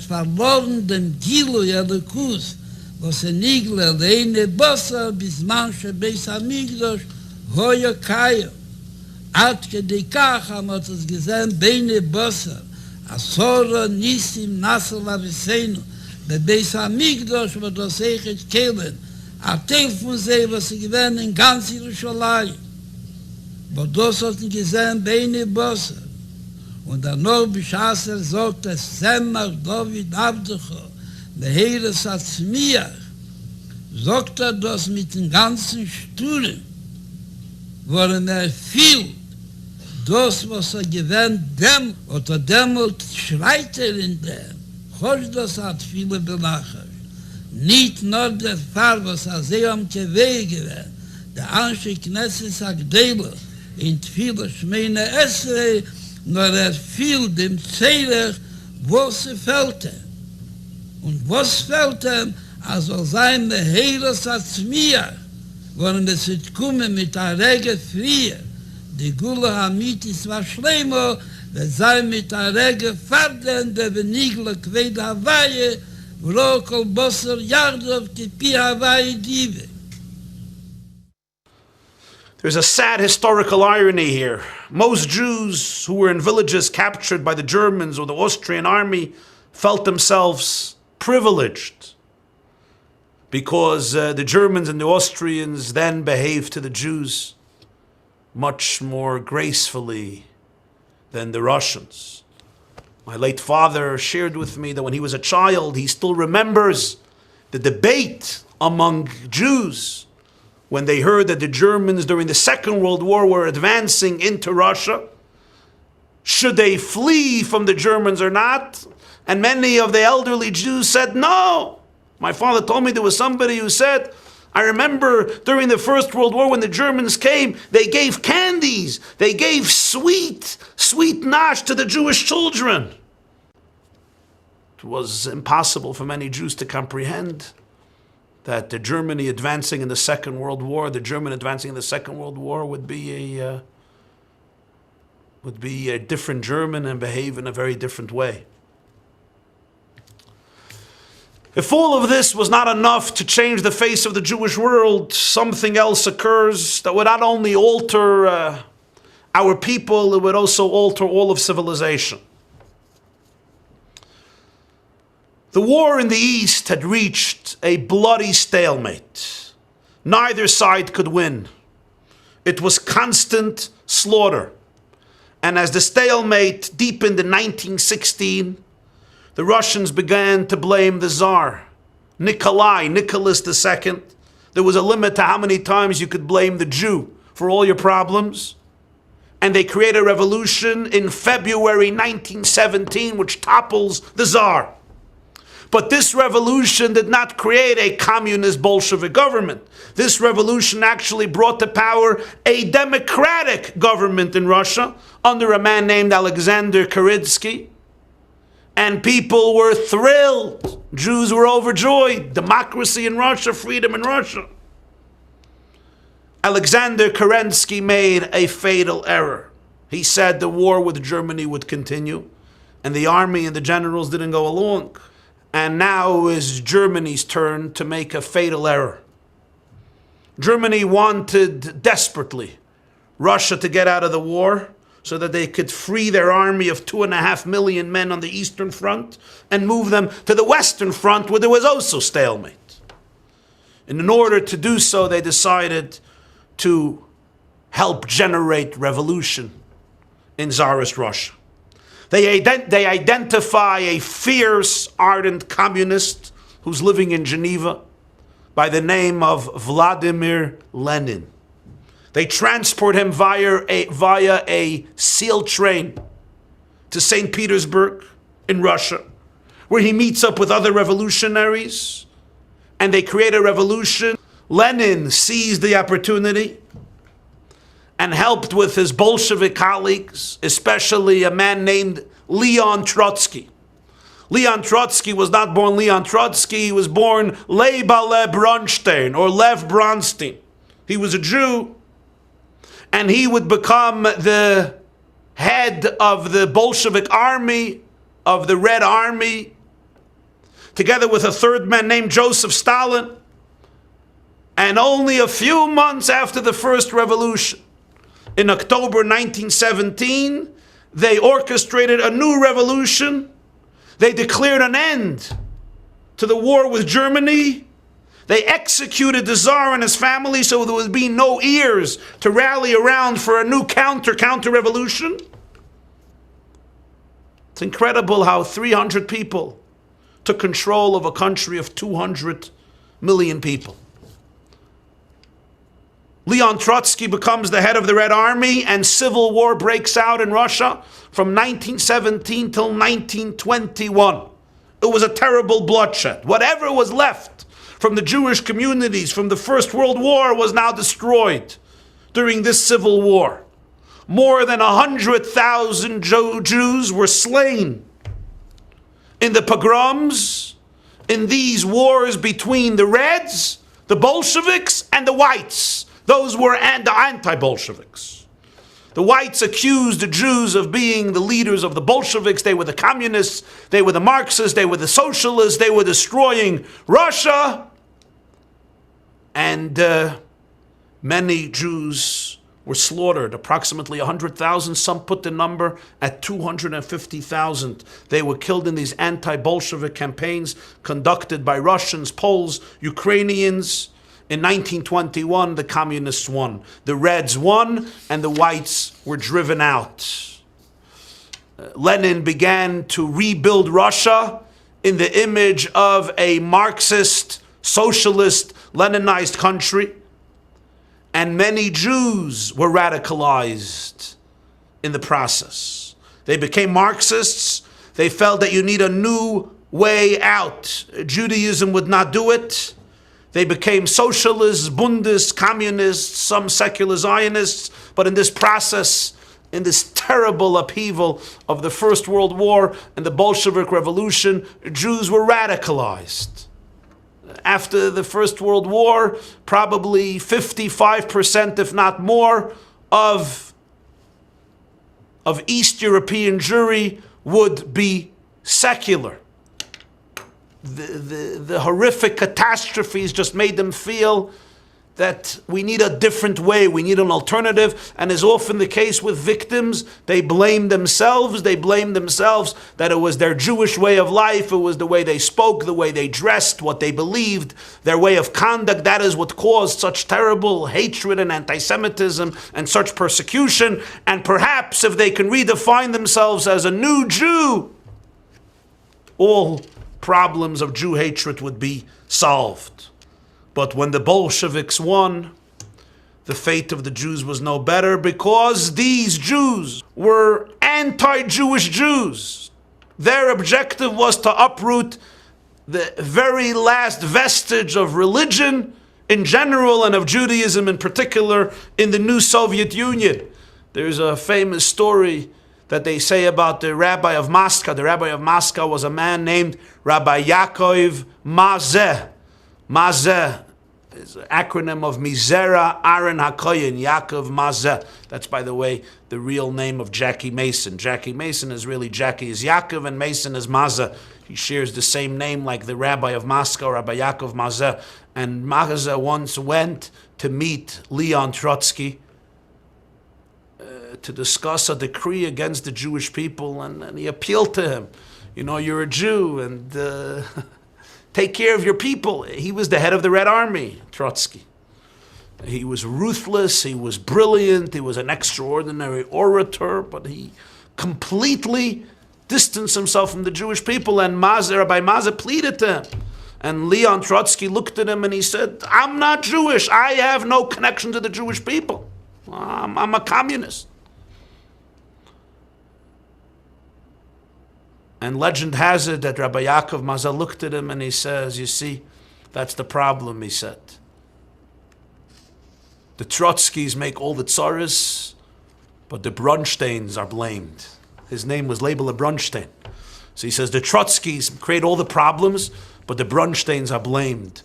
Verloren den Gilu Elikus, was Nigel alleine Bossa, bis manche Beis Hamikdash, Hoya Kaya. Ad kedikach haben wir das gesehen, Beine Bossa, Asora Nisim Nasser Lavisenu, bei Beis Hamikdash, wo das Eichet Kelen, a Teil von sie, was sie gewähnen in ganz Yerushalayim. Wo das hat sie gesehen, Beine Bossa. Und dann noch Bishasser sagt es, Semach David Abdecho, Beheres Atzmiach, sagt das mit den ganzen Sturen, worin viel, das, was gewähnt, dem, oder demult schreit in dem, Chosch das hat viele Belachert. Nicht nur der Fall, was sehr am Keweh gewähnt, der Anshe Knesses Agdele, in viele Schmeine Esrei, nur fiel dem Zehrer, wo sie fällt. Und was fällt ihm, also sein Beheres als mir, worin es wird kommen mit der Rege Frie, die Gula Hamitis war schlimmer, wird sein mit der Rege Farden, der Benigle Qued Hawaii, Rokol Bosser Yardov, Kipi Hawaii Dive. There's a sad historical irony here. Most Jews who were in villages captured by the Germans or the Austrian army felt themselves privileged because the Germans and the Austrians then behaved to the Jews much more gracefully than the Russians. My late father shared with me that when he was a child, he still remembers the debate among Jews when they heard that the Germans during the Second World War were advancing into Russia. Should they flee from the Germans or not? And many of the elderly Jews said, no. My father told me there was somebody who said, I remember during the First World War when the Germans came, they gave candies, they gave sweet nash to the Jewish children. It was impossible for many Jews to comprehend that the Germany advancing in the Second World War, would be a different German and behave in a very different way. If all of this was not enough to change the face of the Jewish world, something else occurs that would not only alter our people, it would also alter all of civilization. The war in the East had reached a bloody stalemate. Neither side could win. It was constant slaughter. And as the stalemate deepened in 1916, the Russians began to blame the Tsar, Nicholas II. There was a limit to how many times you could blame the Jew for all your problems. And they created a revolution in February 1917, which topples the Tsar. But this revolution did not create a communist Bolshevik government. This revolution actually brought to power a democratic government in Russia under a man named Alexander Kerensky. And people were thrilled. Jews were overjoyed. Democracy in Russia, freedom in Russia. Alexander Kerensky made a fatal error. He said the war with Germany would continue, and the army and the generals didn't go along. And now is Germany's turn to make a fatal error. Germany wanted desperately Russia to get out of the war so that they could free their army of 2.5 million men on the Eastern Front and move them to the Western Front, where there was also stalemate. And in order to do so, they decided to help generate revolution in Tsarist Russia. They identify a fierce, ardent communist who's living in Geneva by the name of Vladimir Lenin. They transport him via a SEAL train to St. Petersburg in Russia, where he meets up with other revolutionaries, and they create a revolution. Lenin seized the opportunity and helped with his Bolshevik colleagues, especially a man named Leon Trotsky. Leon Trotsky was not born Leon Trotsky, he was born Leib Bronstein, or Lev Bronstein. He was a Jew, and he would become the head of the Bolshevik army, of the Red Army, together with a third man named Joseph Stalin. And only a few months after the first revolution, in October 1917, they orchestrated a new revolution. They declared an end to the war with Germany. They executed the Tsar and his family so there would be no ears to rally around for a new counter-revolution. It's incredible how 300 people took control of a country of 200 million people. Leon Trotsky becomes the head of the Red Army, and civil war breaks out in Russia from 1917 till 1921. It was a terrible bloodshed. Whatever was left from the Jewish communities from the First World War was now destroyed during this civil war. More than 100,000 Jews were slain in the pogroms, in these wars between the Reds, the Bolsheviks, and the Whites. Those were the anti-Bolsheviks. The Whites accused the Jews of being the leaders of the Bolsheviks. They were the communists, they were the Marxists, they were the socialists, they were destroying Russia. And many Jews were slaughtered, approximately 100,000. Some put the number at 250,000. They were killed in these anti-Bolshevik campaigns conducted by Russians, Poles, Ukrainians. In 1921, the communists won. The Reds won, and the Whites were driven out. Lenin began to rebuild Russia in the image of a Marxist, socialist, Leninized country. And many Jews were radicalized in the process. They became Marxists. They felt that you need a new way out. Judaism would not do it. They became socialists, Bundists, communists, some secular Zionists. But in this process, in this terrible upheaval of the First World War and the Bolshevik Revolution, Jews were radicalized. After the First World War, probably 55%, if not more, of East European Jewry would be secular. The horrific catastrophes just made them feel that we need a different way, we need an alternative. And as often the case with victims, they blame themselves. They blame themselves that it was their Jewish way of life, it was the way they spoke, the way they dressed, what they believed, their way of conduct. That is what caused such terrible hatred and anti-Semitism and such persecution. And perhaps if they can redefine themselves as a new Jew, all problems of Jew hatred would be solved. But when the Bolsheviks won, the fate of the Jews was no better, because these Jews were anti-Jewish Jews. Their objective was to uproot the very last vestige of religion in general and of Judaism in particular in the new Soviet Union. There's a famous story that they say about the Rabbi of Moscow. The Rabbi of Moscow was a man named Rabbi Yaakov Mazeh. Mazeh is an acronym of Mizera Aaron HaKoyin, Yaakov Mazeh. That's, by the way, the real name of Jackie Mason. Jackie Mason is really Jackie is Yaakov and Mason is Mazeh. He shares the same name like the rabbi of Moscow, Rabbi Yaakov Mazeh. And Mazeh once went to meet Leon Trotsky to discuss a decree against the Jewish people, and he appealed to him. You know, you're a Jew, and take care of your people. He was the head of the Red Army, Trotsky. He was ruthless, he was brilliant, he was an extraordinary orator, but he completely distanced himself from the Jewish people, and Rabbi Mazeh pleaded to him. And Leon Trotsky looked at him and he said, I'm not Jewish, I have no connection to the Jewish people. I'm a communist. And legend has it that Rabbi Yaakov Mazeh looked at him and he says, you see, that's the problem, he said. The Trotskys make all the tsaras, but the Bronsteins are blamed. His name was Leibele Bronstein. So he says the Trotskys create all the problems, but the Bronsteins are blamed.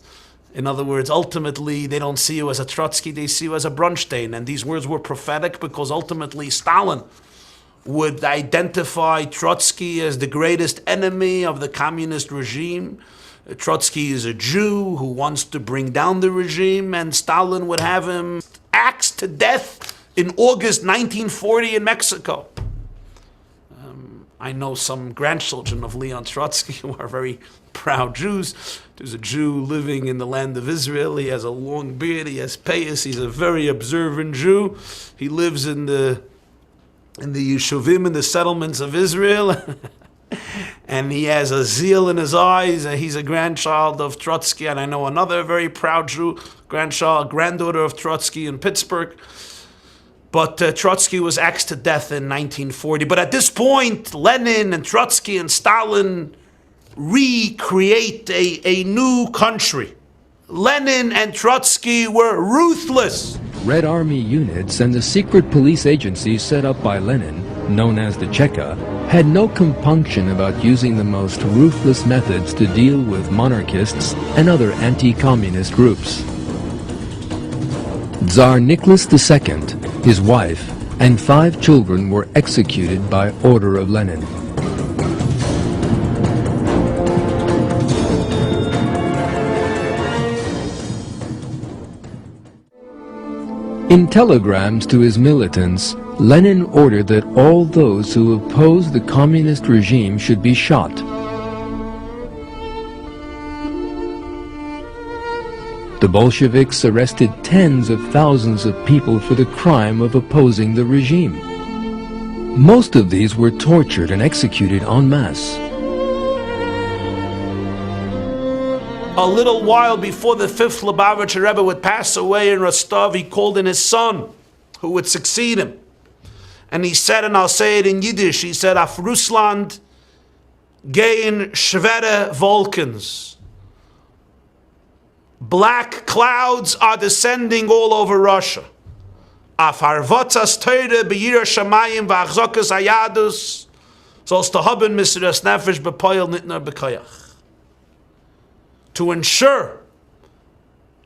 In other words, ultimately, they don't see you as a Trotsky, they see you as a Bronstein. And these words were prophetic because ultimately Stalin would identify Trotsky as the greatest enemy of the communist regime. Trotsky is a Jew who wants to bring down the regime, and Stalin would have him axed to death in August 1940 in Mexico. I know some grandchildren of Leon Trotsky who are very proud Jews. There's a Jew living in the land of Israel. He has a long beard, he has payas, he's a very observant Jew. He lives in the Yeshuvim, in the settlements of Israel. And he has a zeal in his eyes. He's a grandchild of Trotsky. And I know another very proud Jew, granddaughter of Trotsky in Pittsburgh. But Trotsky was axed to death in 1940. But at this point, Lenin and Trotsky and Stalin recreate a new country. Lenin and Trotsky were ruthless. Red Army units and the secret police agency set up by Lenin, known as the Cheka, had no compunction about using the most ruthless methods to deal with monarchists and other anti-communist groups. Tsar Nicholas II, his wife, and 5 children were executed by order of Lenin. In telegrams to his militants, Lenin ordered that all those who opposed the communist regime should be shot. The Bolsheviks arrested tens of thousands of people for the crime of opposing the regime. Most of these were tortured and executed en masse. A little while before the 5th Lubavitcher Rebbe would pass away in Rostov, he called in his son, who would succeed him. And he said, and I'll say it in Yiddish, he said, Auf Russland gehen schwere Wolkens. Black clouds are descending all over Russia. Auf Harvotzas Teure be'yira shamayim v'achzokas hayadus sollst du haben Mesiras Nefesh bepoil nit nur bekoyach. To ensure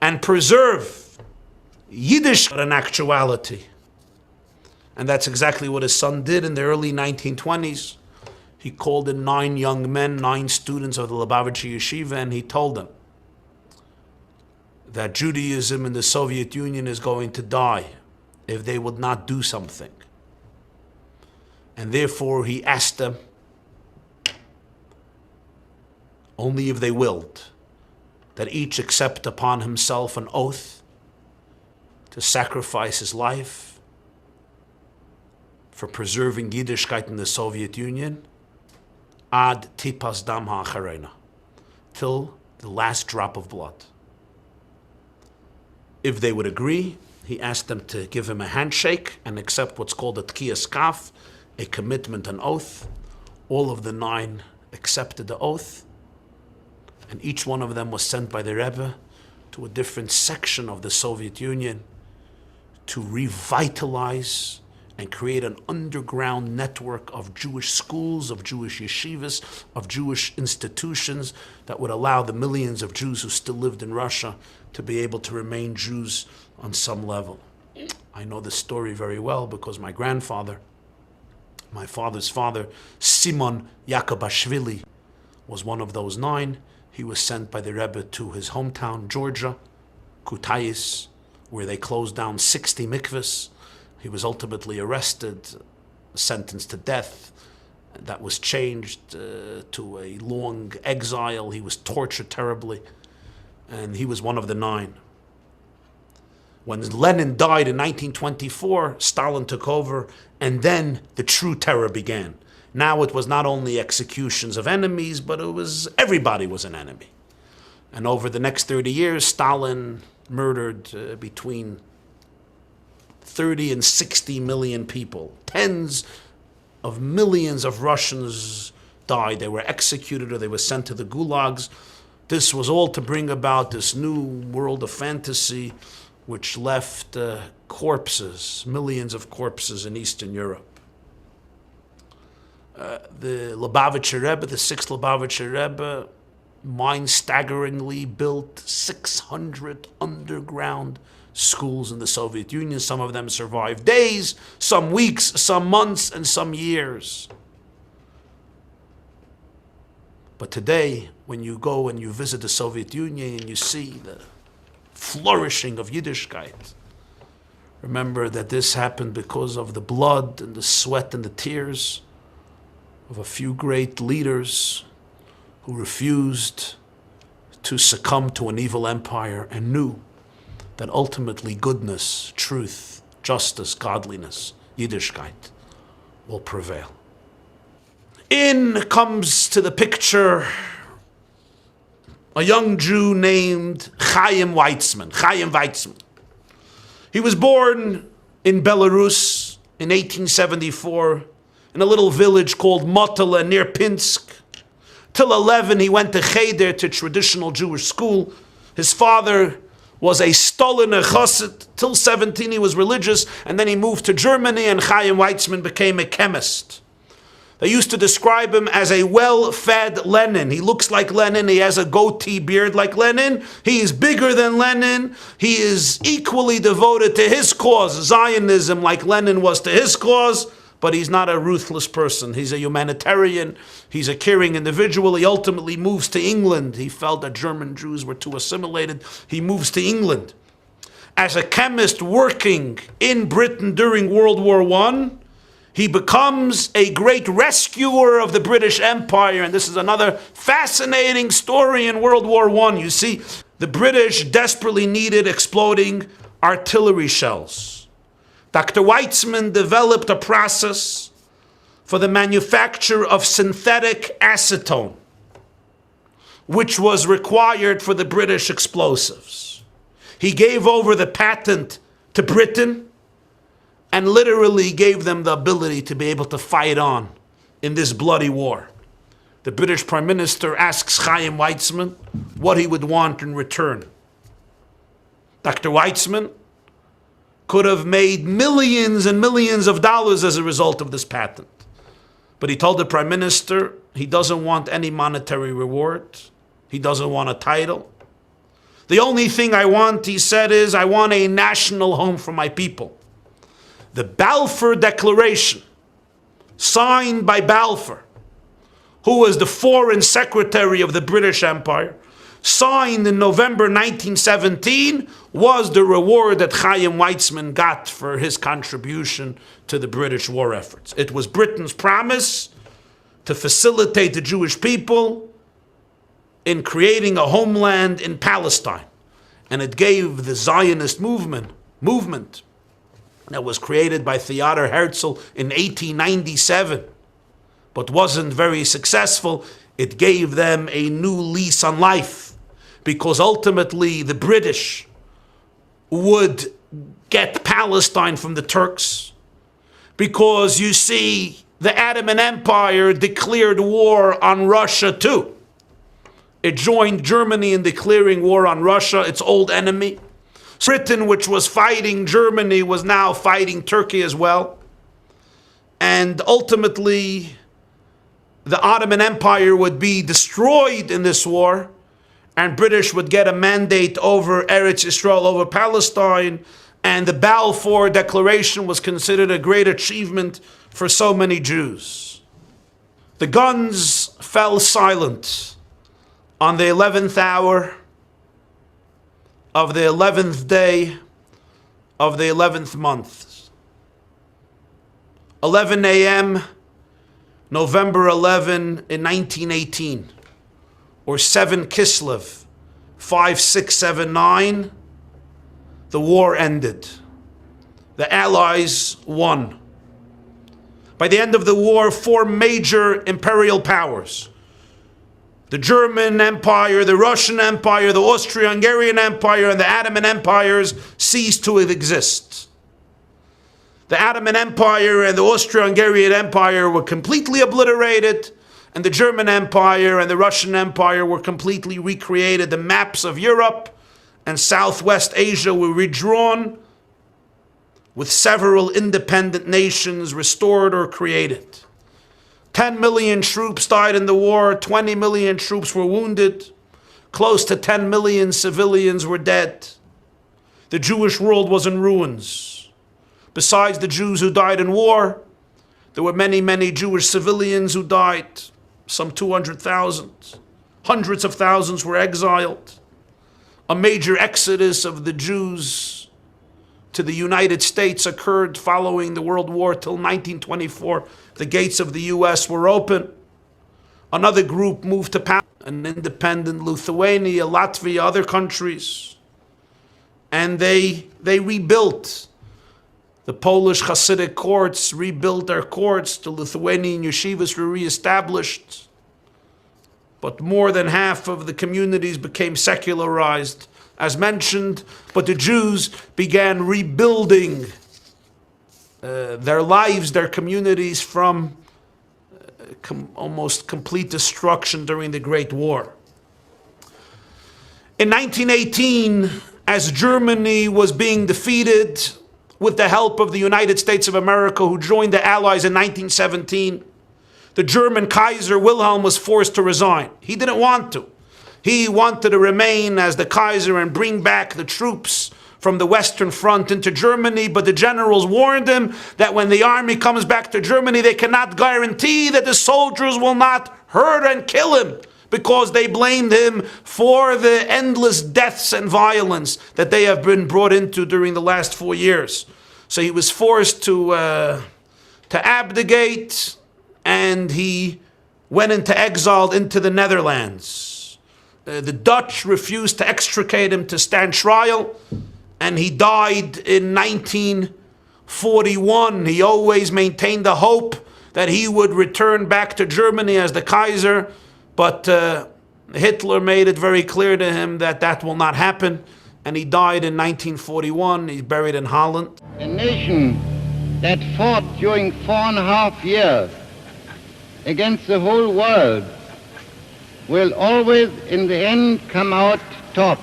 and preserve Yiddish in actuality. And that's exactly what his son did in the early 1920s. He called in 9 young men, 9 students of the Lubavitcher Yeshiva, and he told them that Judaism in the Soviet Union is going to die if they would not do something. And therefore he asked them, only if they willed, that each accept upon himself an oath to sacrifice his life for preserving Yiddishkeit in the Soviet Union, ad tipas dam ha'acharena, till the last drop of blood. If they would agree, he asked them to give him a handshake and accept what's called a tkiyas kaf, a commitment, an oath. All of the 9 accepted the oath, and each one of them was sent by the Rebbe to a different section of the Soviet Union to revitalize and create an underground network of Jewish schools, of Jewish yeshivas, of Jewish institutions that would allow the millions of Jews who still lived in Russia to be able to remain Jews on some level. I know this story very well because my grandfather, my father's father, Simon Yakubashvili, was one of those 9. He was sent by the Rebbe to his hometown, Georgia, Kutayis, where they closed down 60 mikvahs. He was ultimately arrested, sentenced to death. That was changed to a long exile. He was tortured terribly, and he was one of the 9. When Lenin died in 1924, Stalin took over, and then the true terror began. Now it was not only executions of enemies, but it was everybody was an enemy. And over the next 30 years, Stalin murdered between 30 and 60 million people. Tens of millions of Russians died. They were executed or they were sent to the gulags. This was all to bring about this new world of fantasy, which left corpses, millions of corpses in Eastern Europe. The Lubavitcher Rebbe, the 6th Lubavitcher Rebbe, mind-staggeringly built 600 underground schools in the Soviet Union. Some of them survived days, some weeks, some months, and some years. But today, when you go and you visit the Soviet Union and you see the flourishing of Yiddishkeit, remember that this happened because of the blood and the sweat and the tears of a few great leaders who refused to succumb to an evil empire and knew that ultimately goodness, truth, justice, godliness, Yiddishkeit will prevail. In comes to the picture a young Jew named Chaim Weizmann. He was born in Belarus in 1874 in a little village called Motala near Pinsk. Till 11, he went to Cheder, to traditional Jewish school. His father was a Stoliner Chassid. Till 17, he was religious, and then he moved to Germany, and Chaim Weizmann became a chemist. They used to describe him as a well-fed Lenin. He looks like Lenin. He has a goatee beard like Lenin. He is bigger than Lenin. He is equally devoted to his cause, Zionism, like Lenin was to his cause. But he's not a ruthless person. He's a humanitarian. He's a caring individual. He ultimately moves to England. He felt that German Jews were too assimilated. He moves to England. As a chemist working in Britain during World War I, he becomes a great rescuer of the British Empire. And this is another fascinating story in World War I. You see, the British desperately needed exploding artillery shells. Dr. Weizmann developed a process for the manufacture of synthetic acetone, which was required for the British explosives. He gave over the patent to Britain and literally gave them the ability to be able to fight on in this bloody war. The British Prime Minister asks Chaim Weizmann what he would want in return. Dr. Weizmann could have made millions and millions of dollars as a result of this patent. But he told the Prime Minister he doesn't want any monetary reward. He doesn't want a title. The only thing I want, he said, is I want a national home for my people. The Balfour Declaration, signed by Balfour, who was the Foreign Secretary of the British Empire, signed in November 1917, was the reward that Chaim Weizmann got for his contribution to the British war efforts. It was Britain's promise to facilitate the Jewish people in creating a homeland in Palestine. And it gave the Zionist movement that was created by Theodor Herzl in 1897, but wasn't very successful. It gave them a new lease on life, because ultimately the British would get Palestine from the Turks. Because you see, the Ottoman Empire declared war on Russia too. It joined Germany in declaring war on Russia, its old enemy. Britain, which was fighting Germany, was now fighting Turkey as well. And ultimately, the Ottoman Empire would be destroyed in this war, and British would get a mandate over Eretz Yisrael, over Palestine, and the Balfour Declaration was considered a great achievement for so many Jews. The guns fell silent on the 11th hour of the 11th day of the 11th month. 11 a.m., November 11 in 1918, or 7 Kislev, 5679, the war ended. The Allies won. By the end of the war, 4 major imperial powers, the German Empire, the Russian Empire, the Austro-Hungarian Empire, and the Ottoman Empires, ceased to exist. The Ottoman Empire and the Austro-Hungarian Empire were completely obliterated, and the German Empire and the Russian Empire were completely recreated. The maps of Europe and Southwest Asia were redrawn, with several independent nations restored or created. 10 million troops died in the war, 20 million troops were wounded, close to 10 million civilians were dead. The Jewish world was in ruins. Besides the Jews who died in war, there were many, many Jewish civilians who died, some 200,000. Hundreds of thousands were exiled. A major exodus of the Jews to the United States occurred following the World War till 1924. The gates of the US were open. Another group moved to Poland, an independent Lithuania, Latvia, other countries. And they rebuilt. The Polish Hasidic courts rebuilt their courts. The Lithuanian yeshivas were reestablished. But more than half of the communities became secularized, as mentioned. But the Jews began rebuilding their lives, their communities from almost complete destruction during the Great War. In 1918, as Germany was being defeated with the help of the United States of America, who joined the Allies in 1917, the German Kaiser Wilhelm was forced to resign. He didn't want to. He wanted to remain as the Kaiser and bring back the troops from the Western Front into Germany, but the generals warned him that when the army comes back to Germany, they cannot guarantee that the soldiers will not hurt and kill him, because they blamed him for the endless deaths and violence that they have been brought into during the last 4 years. So he was forced to abdicate, and he went into exile into the Netherlands. The Dutch refused to extricate him to stand trial, and he died in 1941. He always maintained the hope that he would return back to Germany as the Kaiser, but Hitler made it very clear to him that that will not happen, and he died in 1941. He's buried in Holland. A nation that fought during 4.5 years against the whole world will always in the end come out top.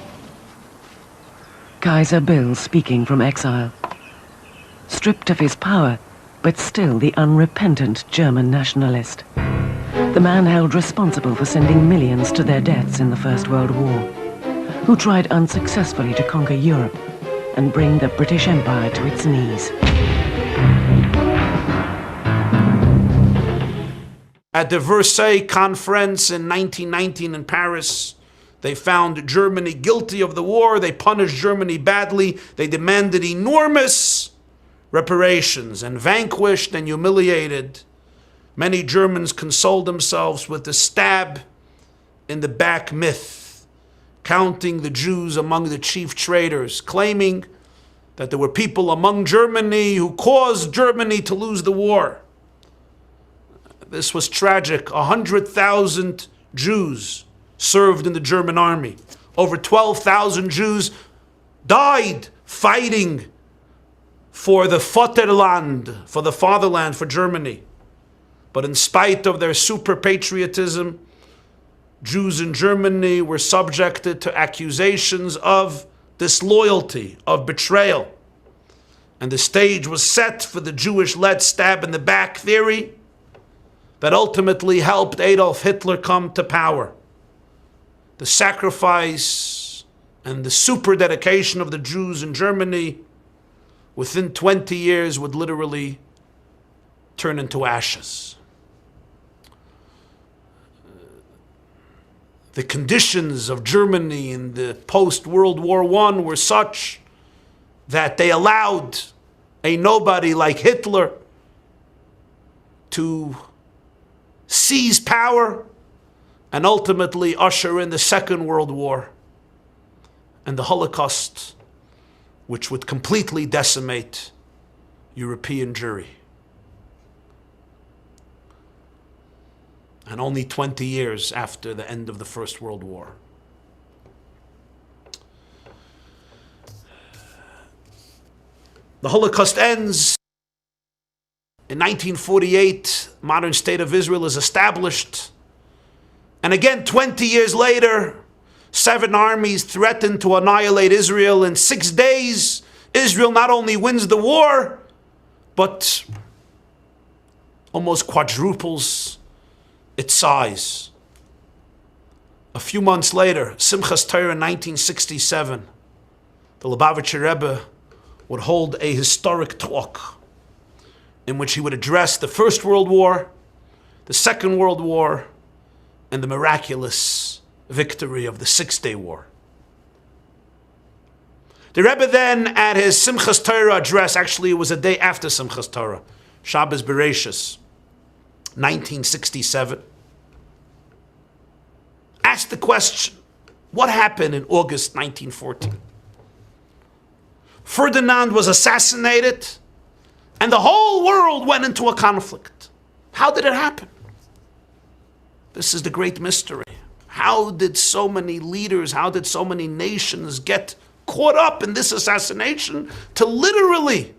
Kaiser Bill speaking from exile. Stripped of his power, but still the unrepentant German nationalist. The man held responsible for sending millions to their deaths in the First World War, who tried unsuccessfully to conquer Europe and bring the British Empire to its knees. At the Versailles Conference in 1919 in Paris, they found Germany guilty of the war. They punished Germany badly. They demanded enormous reparations, and vanquished and humiliated, many Germans consoled themselves with the stab in the back myth, counting the Jews among the chief traitors, claiming that there were people among Germany who caused Germany to lose the war. This was tragic. 100,000 Jews served in the German army. Over 12,000 Jews died fighting for the Vaterland, for the fatherland, for Germany. But in spite of their super patriotism, Jews in Germany were subjected to accusations of disloyalty, of betrayal. And the stage was set for the Jewish-led stab-in-the-back theory that ultimately helped Adolf Hitler come to power. The sacrifice and the super dedication of the Jews in Germany within 20 years would literally turn into ashes. The conditions of Germany in the post-World War I were such that they allowed a nobody like Hitler to seize power and ultimately usher in the Second World War and the Holocaust, which would completely decimate European Jewry. And only 20 years after the end of the First World War. The Holocaust ends. In 1948, modern state of Israel is established. And again, 20 years later, 7 armies threaten to annihilate Israel. In 6 days, Israel not only wins the war, but almost quadruples its size. A few months later, Simchas Torah in 1967, the Lubavitcher Rebbe would hold a historic talk in which he would address the First World War, the Second World War, and the miraculous victory of the Six-Day War. The Rebbe then, at his Simchas Torah address, actually it was a day after Simchas Torah, Shabbos Bereishis, 1967, asked the question, what happened in August 1914? Ferdinand was assassinated, and the whole world went into a conflict. How did it happen? This is the great mystery. How did so many leaders, how did so many nations get caught up in this assassination to literally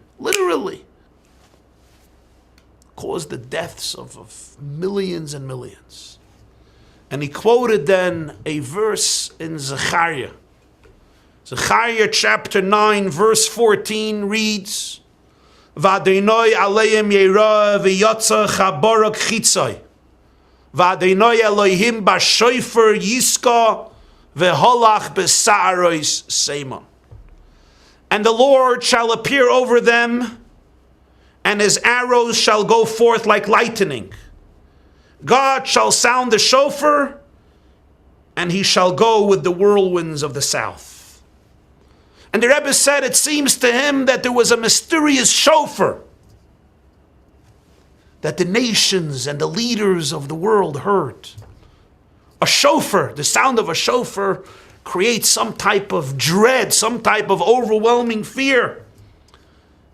cause the deaths of millions and millions? And he quoted then a verse in Zechariah. Zechariah chapter 9 verse 14 reads, V'Adonai aleim yera v'yotza chaborok chitzai V'Adonai Elohim b'shoifer yiska v'holach b'sa'aros seima. And the Lord shall appear over them, and his arrows shall go forth like lightning. God shall sound the shofar, and he shall go with the whirlwinds of the south. And the Rebbe said it seems to him that there was a mysterious shofar that the nations and the leaders of the world heard. A shofar, the sound of a shofar creates some type of dread, some type of overwhelming fear.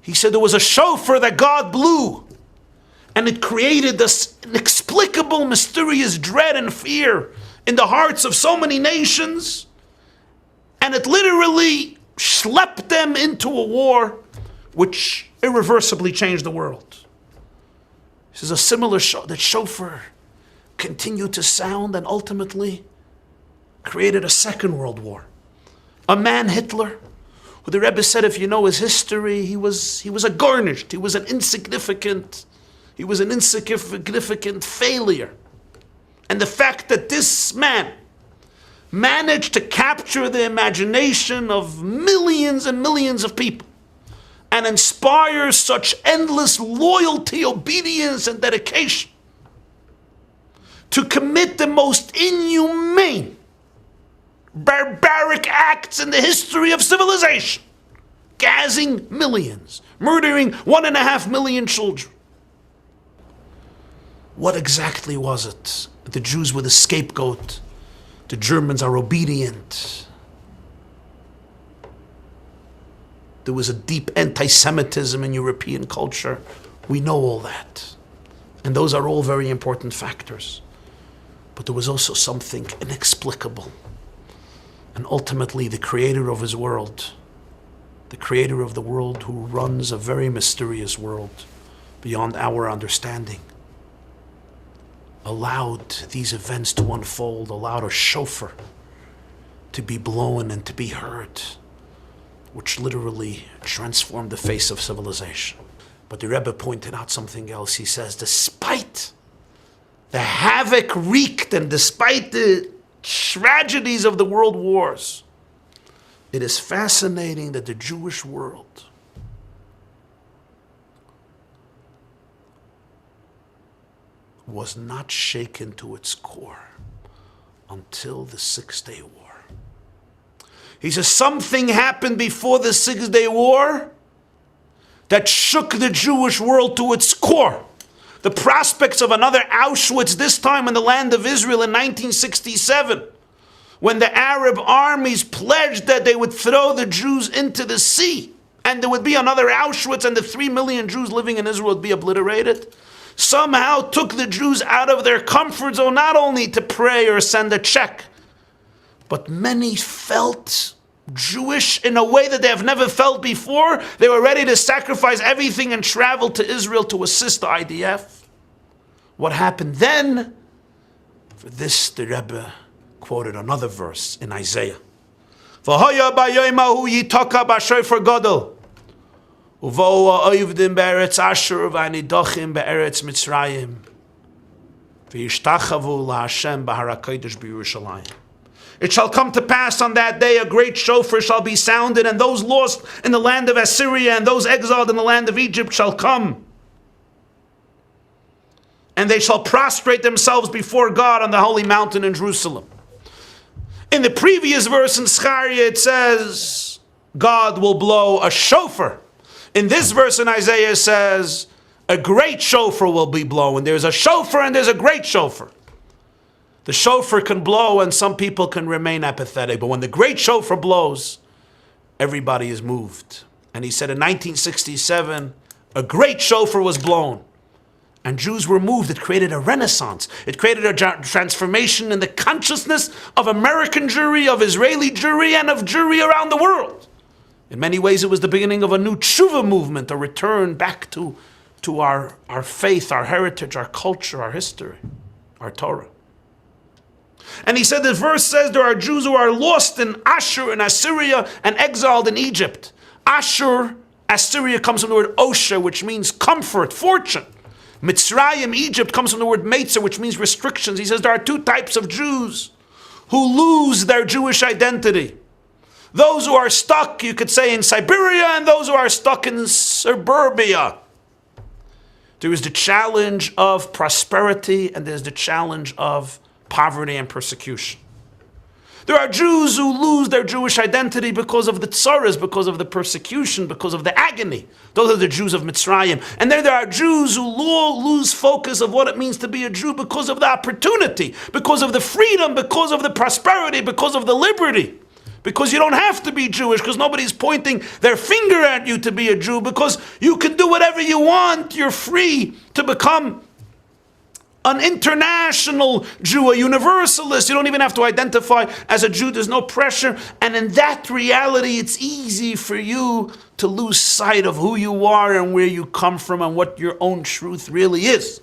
He said there was a shofar that God blew, and it created this inexplicable, mysterious dread and fear in the hearts of so many nations, and it literally schlepped them into a war which irreversibly changed the world. This is a similar that shofar continued to sound and ultimately created a Second World War. A man, Hitler, who the Rebbe said, if you know his history, he was a garnished, he was an insignificant failure. And the fact that this man managed to capture the imagination of millions and millions of people and inspire such endless loyalty, obedience, and dedication to commit the most inhumane, barbaric acts in the history of civilization, gassing millions, murdering 1.5 million children. What exactly was it? The Jews were the scapegoat. The Germans are obedient. There was a deep anti-Semitism in European culture. We know all that. And those are all very important factors. But there was also something inexplicable. And ultimately, the creator of his world, the creator of the world who runs a very mysterious world beyond our understanding, allowed these events to unfold, allowed a shofar to be blown and to be heard. which literally transformed the face of civilization. But the Rebbe pointed out something else. He says, despite the havoc wreaked and despite the tragedies of the world wars, it is fascinating that the Jewish world was not shaken to its core until the Six-Day War. He says something happened before the Six-Day War that shook the Jewish world to its core. The prospects of another Auschwitz, this time in the land of Israel in 1967, when the Arab armies pledged that they would throw the Jews into the sea, and there would be another Auschwitz and the 3 million Jews living in Israel would be obliterated, somehow took the Jews out of their comfort zone, not only to pray or send a check, but many felt Jewish in a way that they have never felt before. They were ready to sacrifice everything and travel to Israel to assist the IDF. What happened then? For this, the Rebbe quoted another verse in Isaiah. V'hoya b'yoymahu yitaka b'shofer gadol, uvo ha'ovdim be'eretz Ashur v'anidochim be'eretz Mitzrayim, v'yishtachavu la'Hashem b'har HaKodesh b'Yerushalayim. It shall come to pass on that day a great shofar shall be sounded, and those lost in the land of Assyria and those exiled in the land of Egypt shall come. And they shall prostrate themselves before God on the holy mountain in Jerusalem. In the previous verse in Zechariah it says, God will blow a shofar. In this verse in Isaiah it says, a great shofar will be blown. There's a shofar and there's a great shofar. The shofar can blow and some people can remain apathetic. But when the great shofar blows, everybody is moved. And he said in 1967, a great shofar was blown. And Jews were moved. It created a renaissance. It created a transformation in the consciousness of American Jewry, of Israeli Jewry, and of Jewry around the world. In many ways, it was the beginning of a new tshuva movement, a return back to our faith, our heritage, our culture, our history, our Torah. And he said, the verse says there are Jews who are lost in Ashur and Assyria and exiled in Egypt. Ashur, Assyria comes from the word Osher, which means comfort, fortune. Mitzrayim, Egypt, comes from the word Meitzer, which means restrictions. He says there are two types of Jews who lose their Jewish identity. Those who are stuck, you could say, in Siberia, and those who are stuck in suburbia. There is the challenge of prosperity, and there's the challenge of poverty and persecution. There are Jews who lose their Jewish identity because of the tsaras, because of the persecution, because of the agony. Those are the Jews of Mitzrayim. And then there are Jews who lose focus of what it means to be a Jew because of the opportunity, because of the freedom, because of the prosperity, because of the liberty. Because you don't have to be Jewish, because nobody's pointing their finger at you to be a Jew, because you can do whatever you want. You're free to become an international Jew, a universalist. You don't even have to identify as a Jew. There's no pressure. And in that reality, it's easy for you to lose sight of who you are and where you come from and what your own truth really is.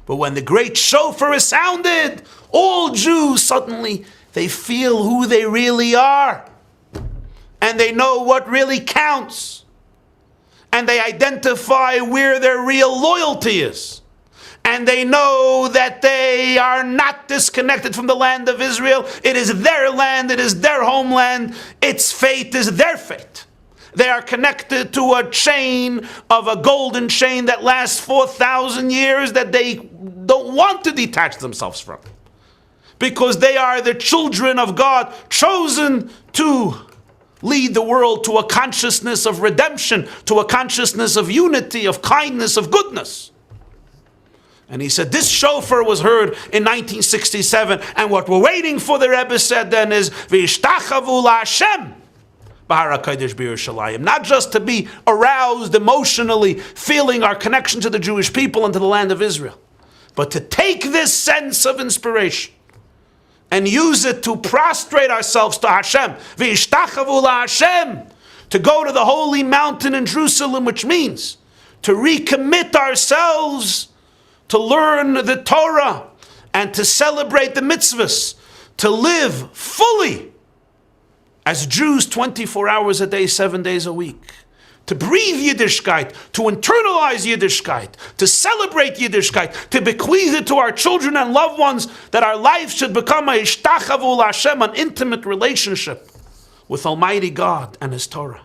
But when the great shofar is sounded, all Jews suddenly, they feel who they really are. And they know what really counts. And they identify where their real loyalty is. And they know that they are not disconnected from the land of Israel. It is their land, it is their homeland, its fate is their fate. They are connected to a chain, of a golden chain that lasts 4,000 years that they don't want to detach themselves from. Because they are the children of God, chosen to lead the world to a consciousness of redemption, to a consciousness of unity, of kindness, of goodness. And he said, this shofar was heard in 1967, and what we're waiting for, the Rebbe said then, is V'yishtachavu la'Hashem b'har HaKodesh b'Yerushalayim. Not just to be aroused emotionally, feeling our connection to the Jewish people and to the land of Israel, but to take this sense of inspiration and use it to prostrate ourselves to Hashem. V'yishtachavu la'Hashem, to go to the holy mountain in Jerusalem, which means to recommit ourselves to learn the Torah and to celebrate the mitzvahs, to live fully as Jews 24 hours a day, 7 days a week, to breathe Yiddishkeit, to internalize Yiddishkeit, to celebrate Yiddishkeit, to bequeath it to our children and loved ones, that our life should become a ishtachavu l'Hashem, an intimate relationship with Almighty God and His Torah.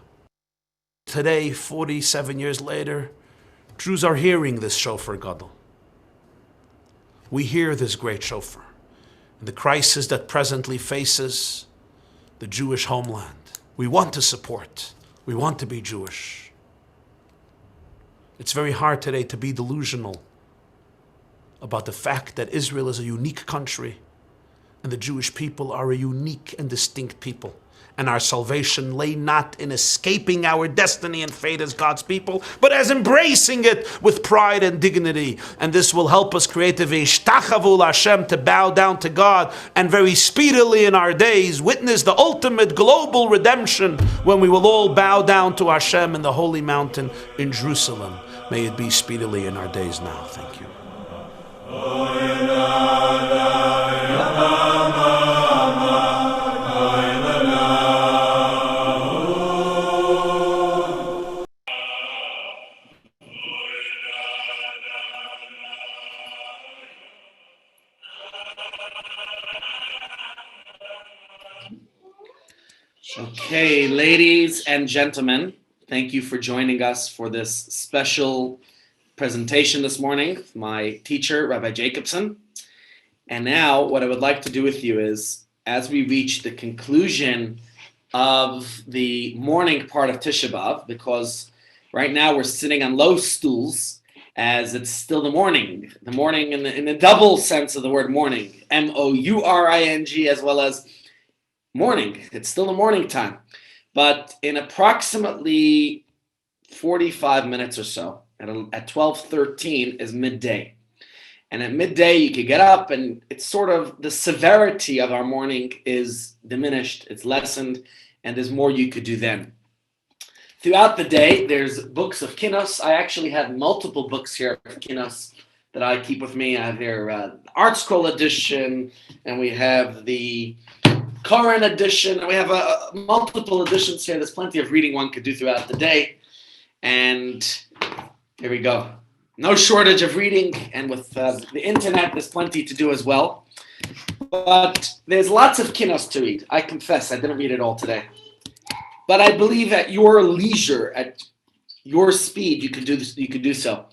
Today, 47 years later, Jews are hearing this shofar gadol. We hear this great shofar in the crisis that presently faces the Jewish homeland. We want to support. We want to be Jewish. It's very hard today to be delusional about the fact that Israel is a unique country and the Jewish people are a unique and distinct people. And our salvation lay not in escaping our destiny and fate as God's people, but as embracing it with pride and dignity. And this will help us create a v'ishtachavu l'Hashem, to bow down to God, and very speedily in our days witness the ultimate global redemption when we will all bow down to Hashem in the holy mountain in Jerusalem. May it be speedily in our days now. Thank you. Okay, ladies and gentlemen, thank you for joining us for this special presentation this morning with my teacher, Rabbi Jacobson. And now what I would like to do with you is, as we reach the conclusion of the morning part of Tisha B'Av, because right now we're sitting on low stools as it's still the morning in the double sense of the word morning, M-O-U-R-I-G, as well as morning. It's still the morning time. But in approximately 45 minutes or so, at 12:13 is midday. And at midday, you could get up, and it's sort of the severity of our morning is diminished, it's lessened, and there's more you could do then. Throughout the day, there's books of Kinot. I actually have multiple books here of Kinot that I keep with me. I have here Art Scroll edition, and we have the Koran edition, and we have multiple editions here. There's plenty of reading one could do throughout the day. And here we go. No shortage of reading, and with the internet, there's plenty to do as well. But there's lots of Kinot to read. I confess, I didn't read it all today. But I believe at your leisure, at your speed, you can do this. You can do so.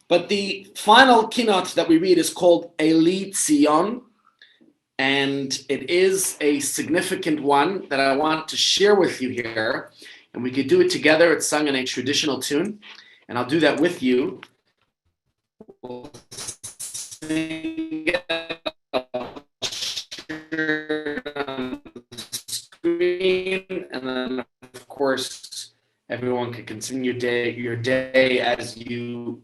But the final Kinot that we read is called Eli Tzion, and it is a significant one that I want to share with you here. And we could do it together. It's sung in a traditional tune, and I'll do that with you. We'll sing it on the screen, and then of course everyone can continue your day as you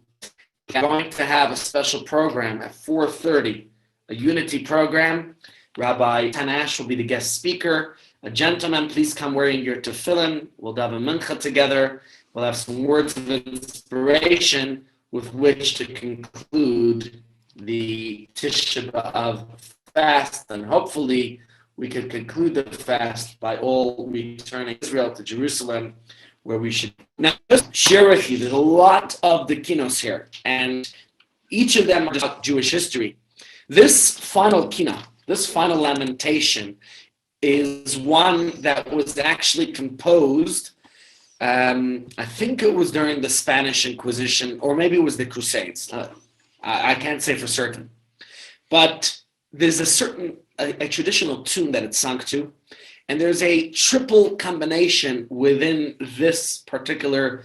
are going to have a special program at 4:30, a unity program. Rabbi Tanash will be the guest speaker. A gentleman, please come wearing your tefillin. We'll daven mincha together. We'll have some words of inspiration with which to conclude the Tisha B'Av fast, and hopefully we can conclude the fast by all returning Israel to Jerusalem, where we should. Now, just share with you, there's a lot of the Kinos here, and each of them are about Jewish history. This final Kinot, this final lamentation, is one that was actually composed, I think it was during the Spanish Inquisition, or maybe it was the Crusades. I can't say for certain. But there's a traditional tune that it's sung to, and there's a triple combination within this particular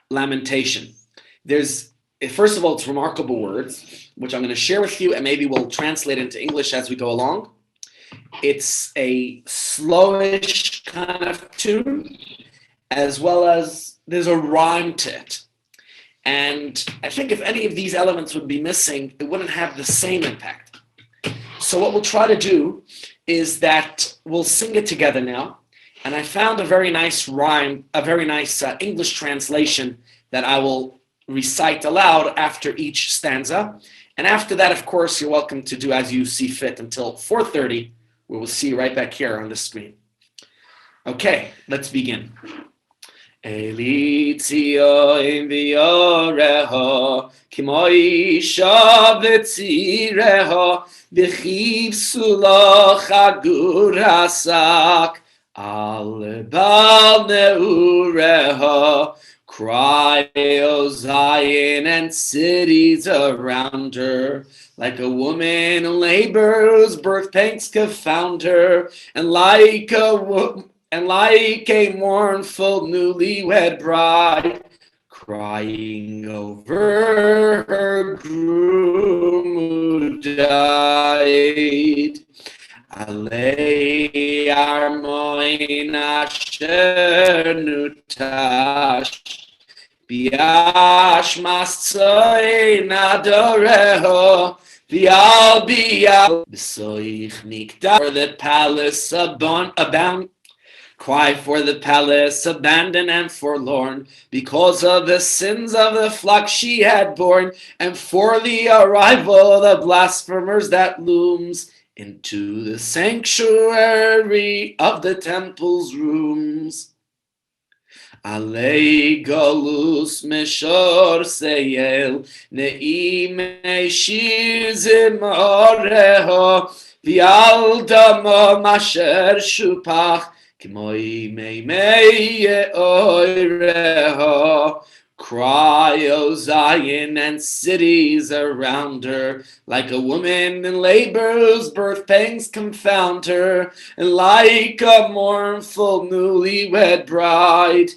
lamentation. First of all, it's remarkable words, which I'm going to share with you, and maybe we'll translate into English as we go along. It's a slowish kind of tune, as well as there's a rhyme to it. And I think if any of these elements would be missing, it wouldn't have the same impact. So what we'll try to do is that we'll sing it together now. And I found a very nice rhyme, a very nice English translation that I will recite aloud after each stanza. And after that, of course, you're welcome to do as you see fit until 4:30. We will see you right back here on the screen. Okay, let's begin. Eli Tzion v'yoreho, kimo isha v'tzireho, v'chiv sulach agur hasak, al bal neureho. Cry, O Zion, and cities around her, like a woman in labor whose birth pangs confound her, and like a mournful newlywed bride, crying over her groom who died. Alei armoin asher nutash, biash mastzoi nadoreho, vial bial b'soich nikda. For the palace abound. Cry for the palace, abandoned and forlorn, because of the sins of the flock she had borne, and for the arrival of the blasphemers that looms into the sanctuary of the temple's rooms. Alei galus meshor seyel, ne'ime shir zimoreho, v'al damo masher shupach, K'moi meimei oireho. Cry, O Zion, and cities around her, like a woman in labor whose birth pangs confound her, and like a mournful newlywed bride,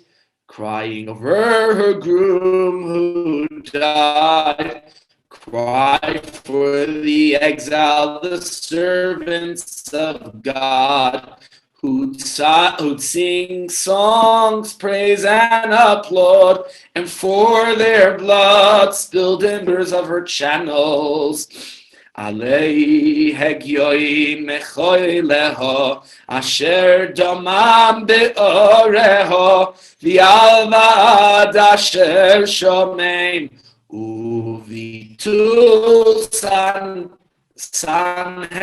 crying over her groom who died. Cry for the exiled, the servants of God, who'd sing songs, praise, and applaud, and for their blood spilled embers of her channels. Alei hegyoim mechoileho, asher damam be'oreho, v'alvad asher shomein, uvitul sanhedro.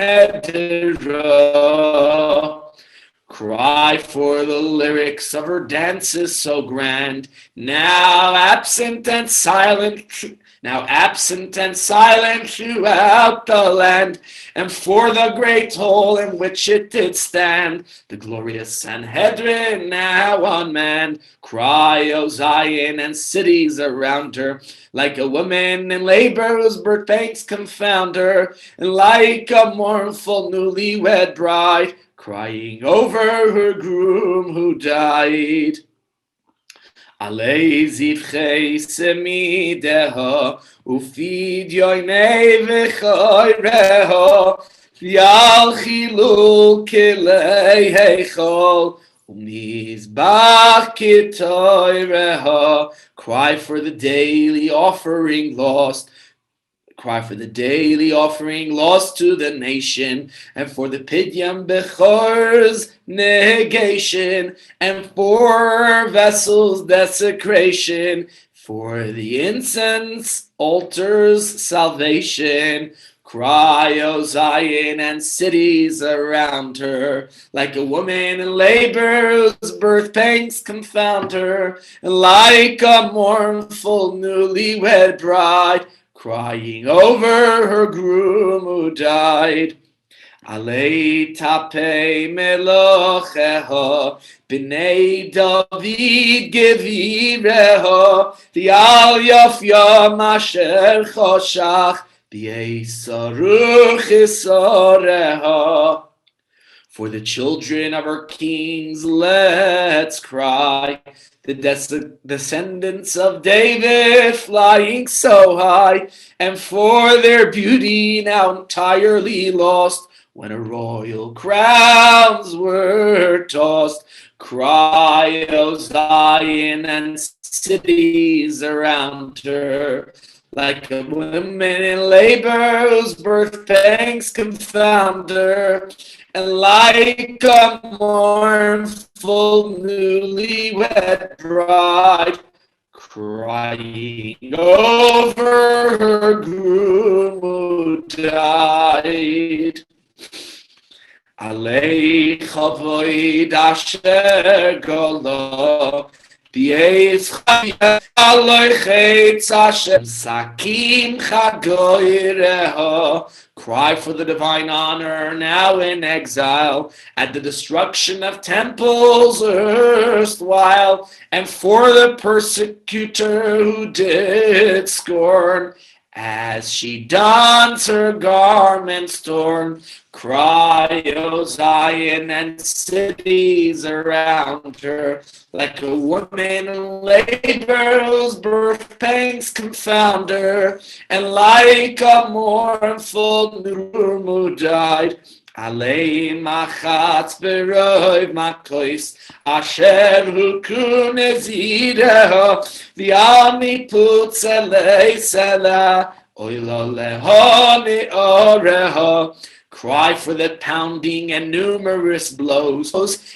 Cry for the lyrics of her dances so grand, now absent and silent throughout the land, and for the great hall in which it did stand, the glorious Sanhedrin now unmanned. Cry, O Zion, and cities around her, like a woman in labor whose birth pangs confound her, and like a mournful newlywed bride, crying over her groom who died. Alei zivchei semideho, ufid yoinei v'choireho, v'yal chilul kilei heichol, umizbach kitoireho. Cry for the daily offering lost. Cry for the daily offering lost to the nation, and for the Pidyon Bechor's negation, and for vessels' desecration, for the incense altar's salvation. Cry, O Zion, and cities around her, like a woman in labor whose birth pangs confound her, and like a mournful newlywed bride, crying over her groom who died. Alei tapei melocheho, b'nei David gevireho, v'al yofyam asher choshach, b'yeisaru chisoreho. For the children of our kings, let's cry, the descendants of David flying so high, and for their beauty now entirely lost, when her royal crowns were tossed. Cry, O Zion, and cities around her, like a woman in labor whose birth pangs confound her, and like a mournful newlywed bride, crying over her groom who died. Alei chavoid asher golo b'yeis chayah aloi chetz Hashem sakim chagoireho. Cry for the divine honor now in exile at the destruction of temples erstwhile, and for the persecutor who did scorn as she dons her garments torn. Cry, O Zion, and cities around her, like a woman in labor whose birth pangs confound her, and like a mournful Nurmu died. Alei machatz beroiv makois asher hukun ezireho v'ami putz elei sela oilo leho oreho. Cry for the pounding and numerous blows,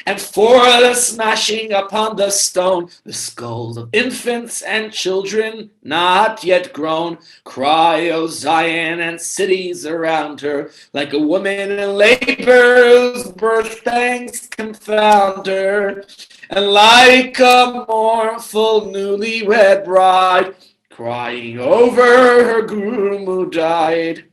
and for the smashing upon the stone, the skulls of infants and children not yet grown. Cry, O Zion, and cities around her, like a woman in labor whose birth pangs confound her, and like a mournful newlywed bride, crying over her groom who died.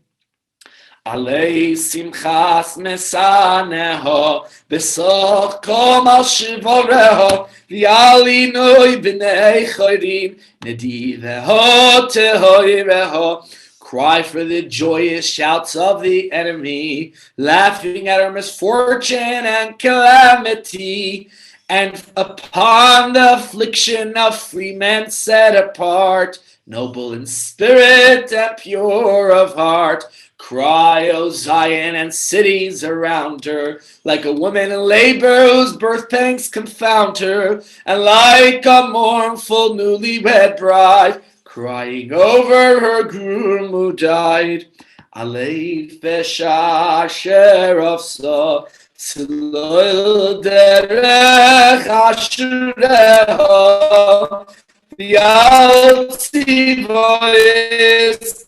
Alei simchas mesaneho besoch kol mal shivoreho v'alinoi b'nei chorin nediveho tehoireho. Cry for the joyous shouts of the enemy, laughing at our misfortune and calamity, and upon the affliction of free men set apart, noble in spirit and pure of heart. Cry, O Zion, and cities around her, like a woman in labor whose birth pangs confound her, and like a mournful newlywed bride, crying over her groom who died. Alei fesha sherafsa Sloil derech ashureho V'al tzivois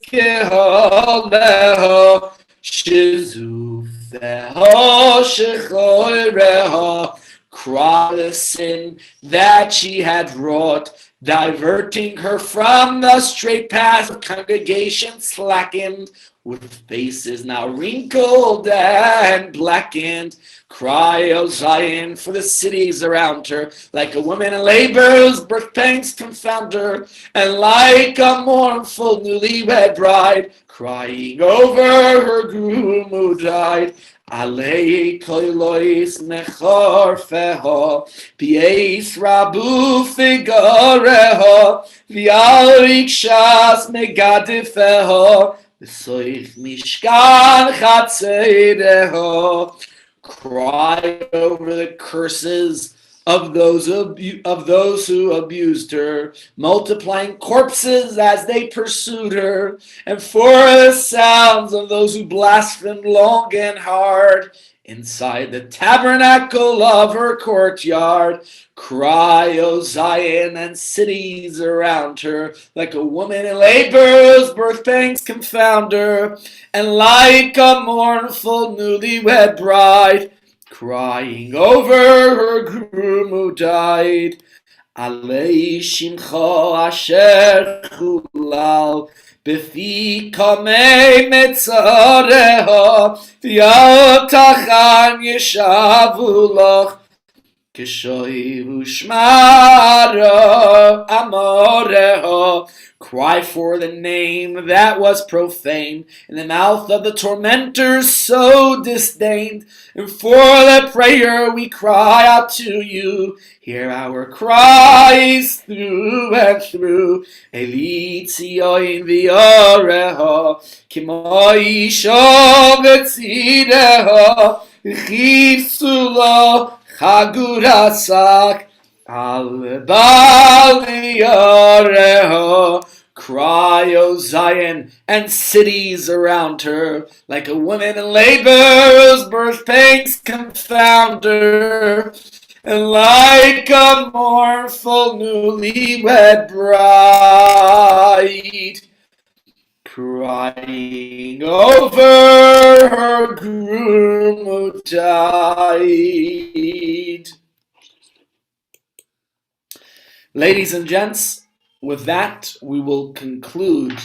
keholeho Shizufeho shechoireho. Cry the sin that she had wrought, diverting her from the straight path of congregation slackened, with faces now wrinkled and blackened. Cry, O Zion, for the cities around her, like a woman in labor whose birth pangs confound her, and like a mournful newlywed bride, crying over her groom who died. Alei koilois nechor feho, pies rabu figoreho, vial rikshas megadifeho, v'soich mishkan chatzereho. Cry over the curses of those who abused her, multiplying corpses as they pursued her, and for the sounds of those who blasphemed long and hard inside the tabernacle of her courtyard. Cry, O Zion, and cities around her, like a woman in labor whose birth pangs confound her, and like a mournful newlywed bride, crying over her groom who died. Alei shimcho asher chulal Befi kamei metzareho V'yotachan yeshavu loch Kishoivu shmaro amoreho. Cry for the name that was profane in the mouth of the tormentors so disdained, and for the prayer we cry out to you. Hear our cries through and through. Eli tzioin v'yoreho kimo isho v'tzireho v'chivsu lo chagurasak al bal v'yoreho. Cry, O Zion, and cities around her, like a woman in labor whose birth pangs confound her, and like a mournful newlywed bride, crying over her groom who died. Ladies and gents, with that, we will conclude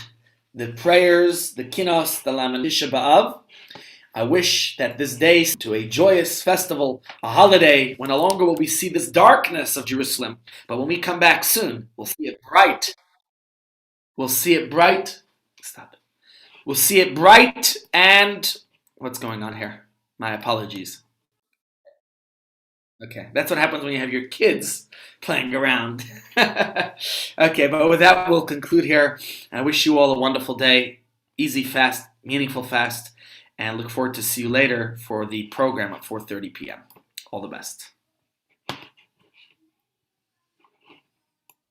the prayers, the Kinos, the Tisha B'Av. I wish that this day to a joyous festival, a holiday, when no longer will we see this darkness of Jerusalem, but when we come back soon, we'll see it bright. We'll see it bright. Stop it. We'll see it bright and... What's going on here? My apologies. Okay, that's what happens when you have your kids playing around. Okay, but with that, we'll conclude here. I wish you all a wonderful day, easy fast, meaningful fast, and look forward to see you later for the program at 4:30 p.m. All the best.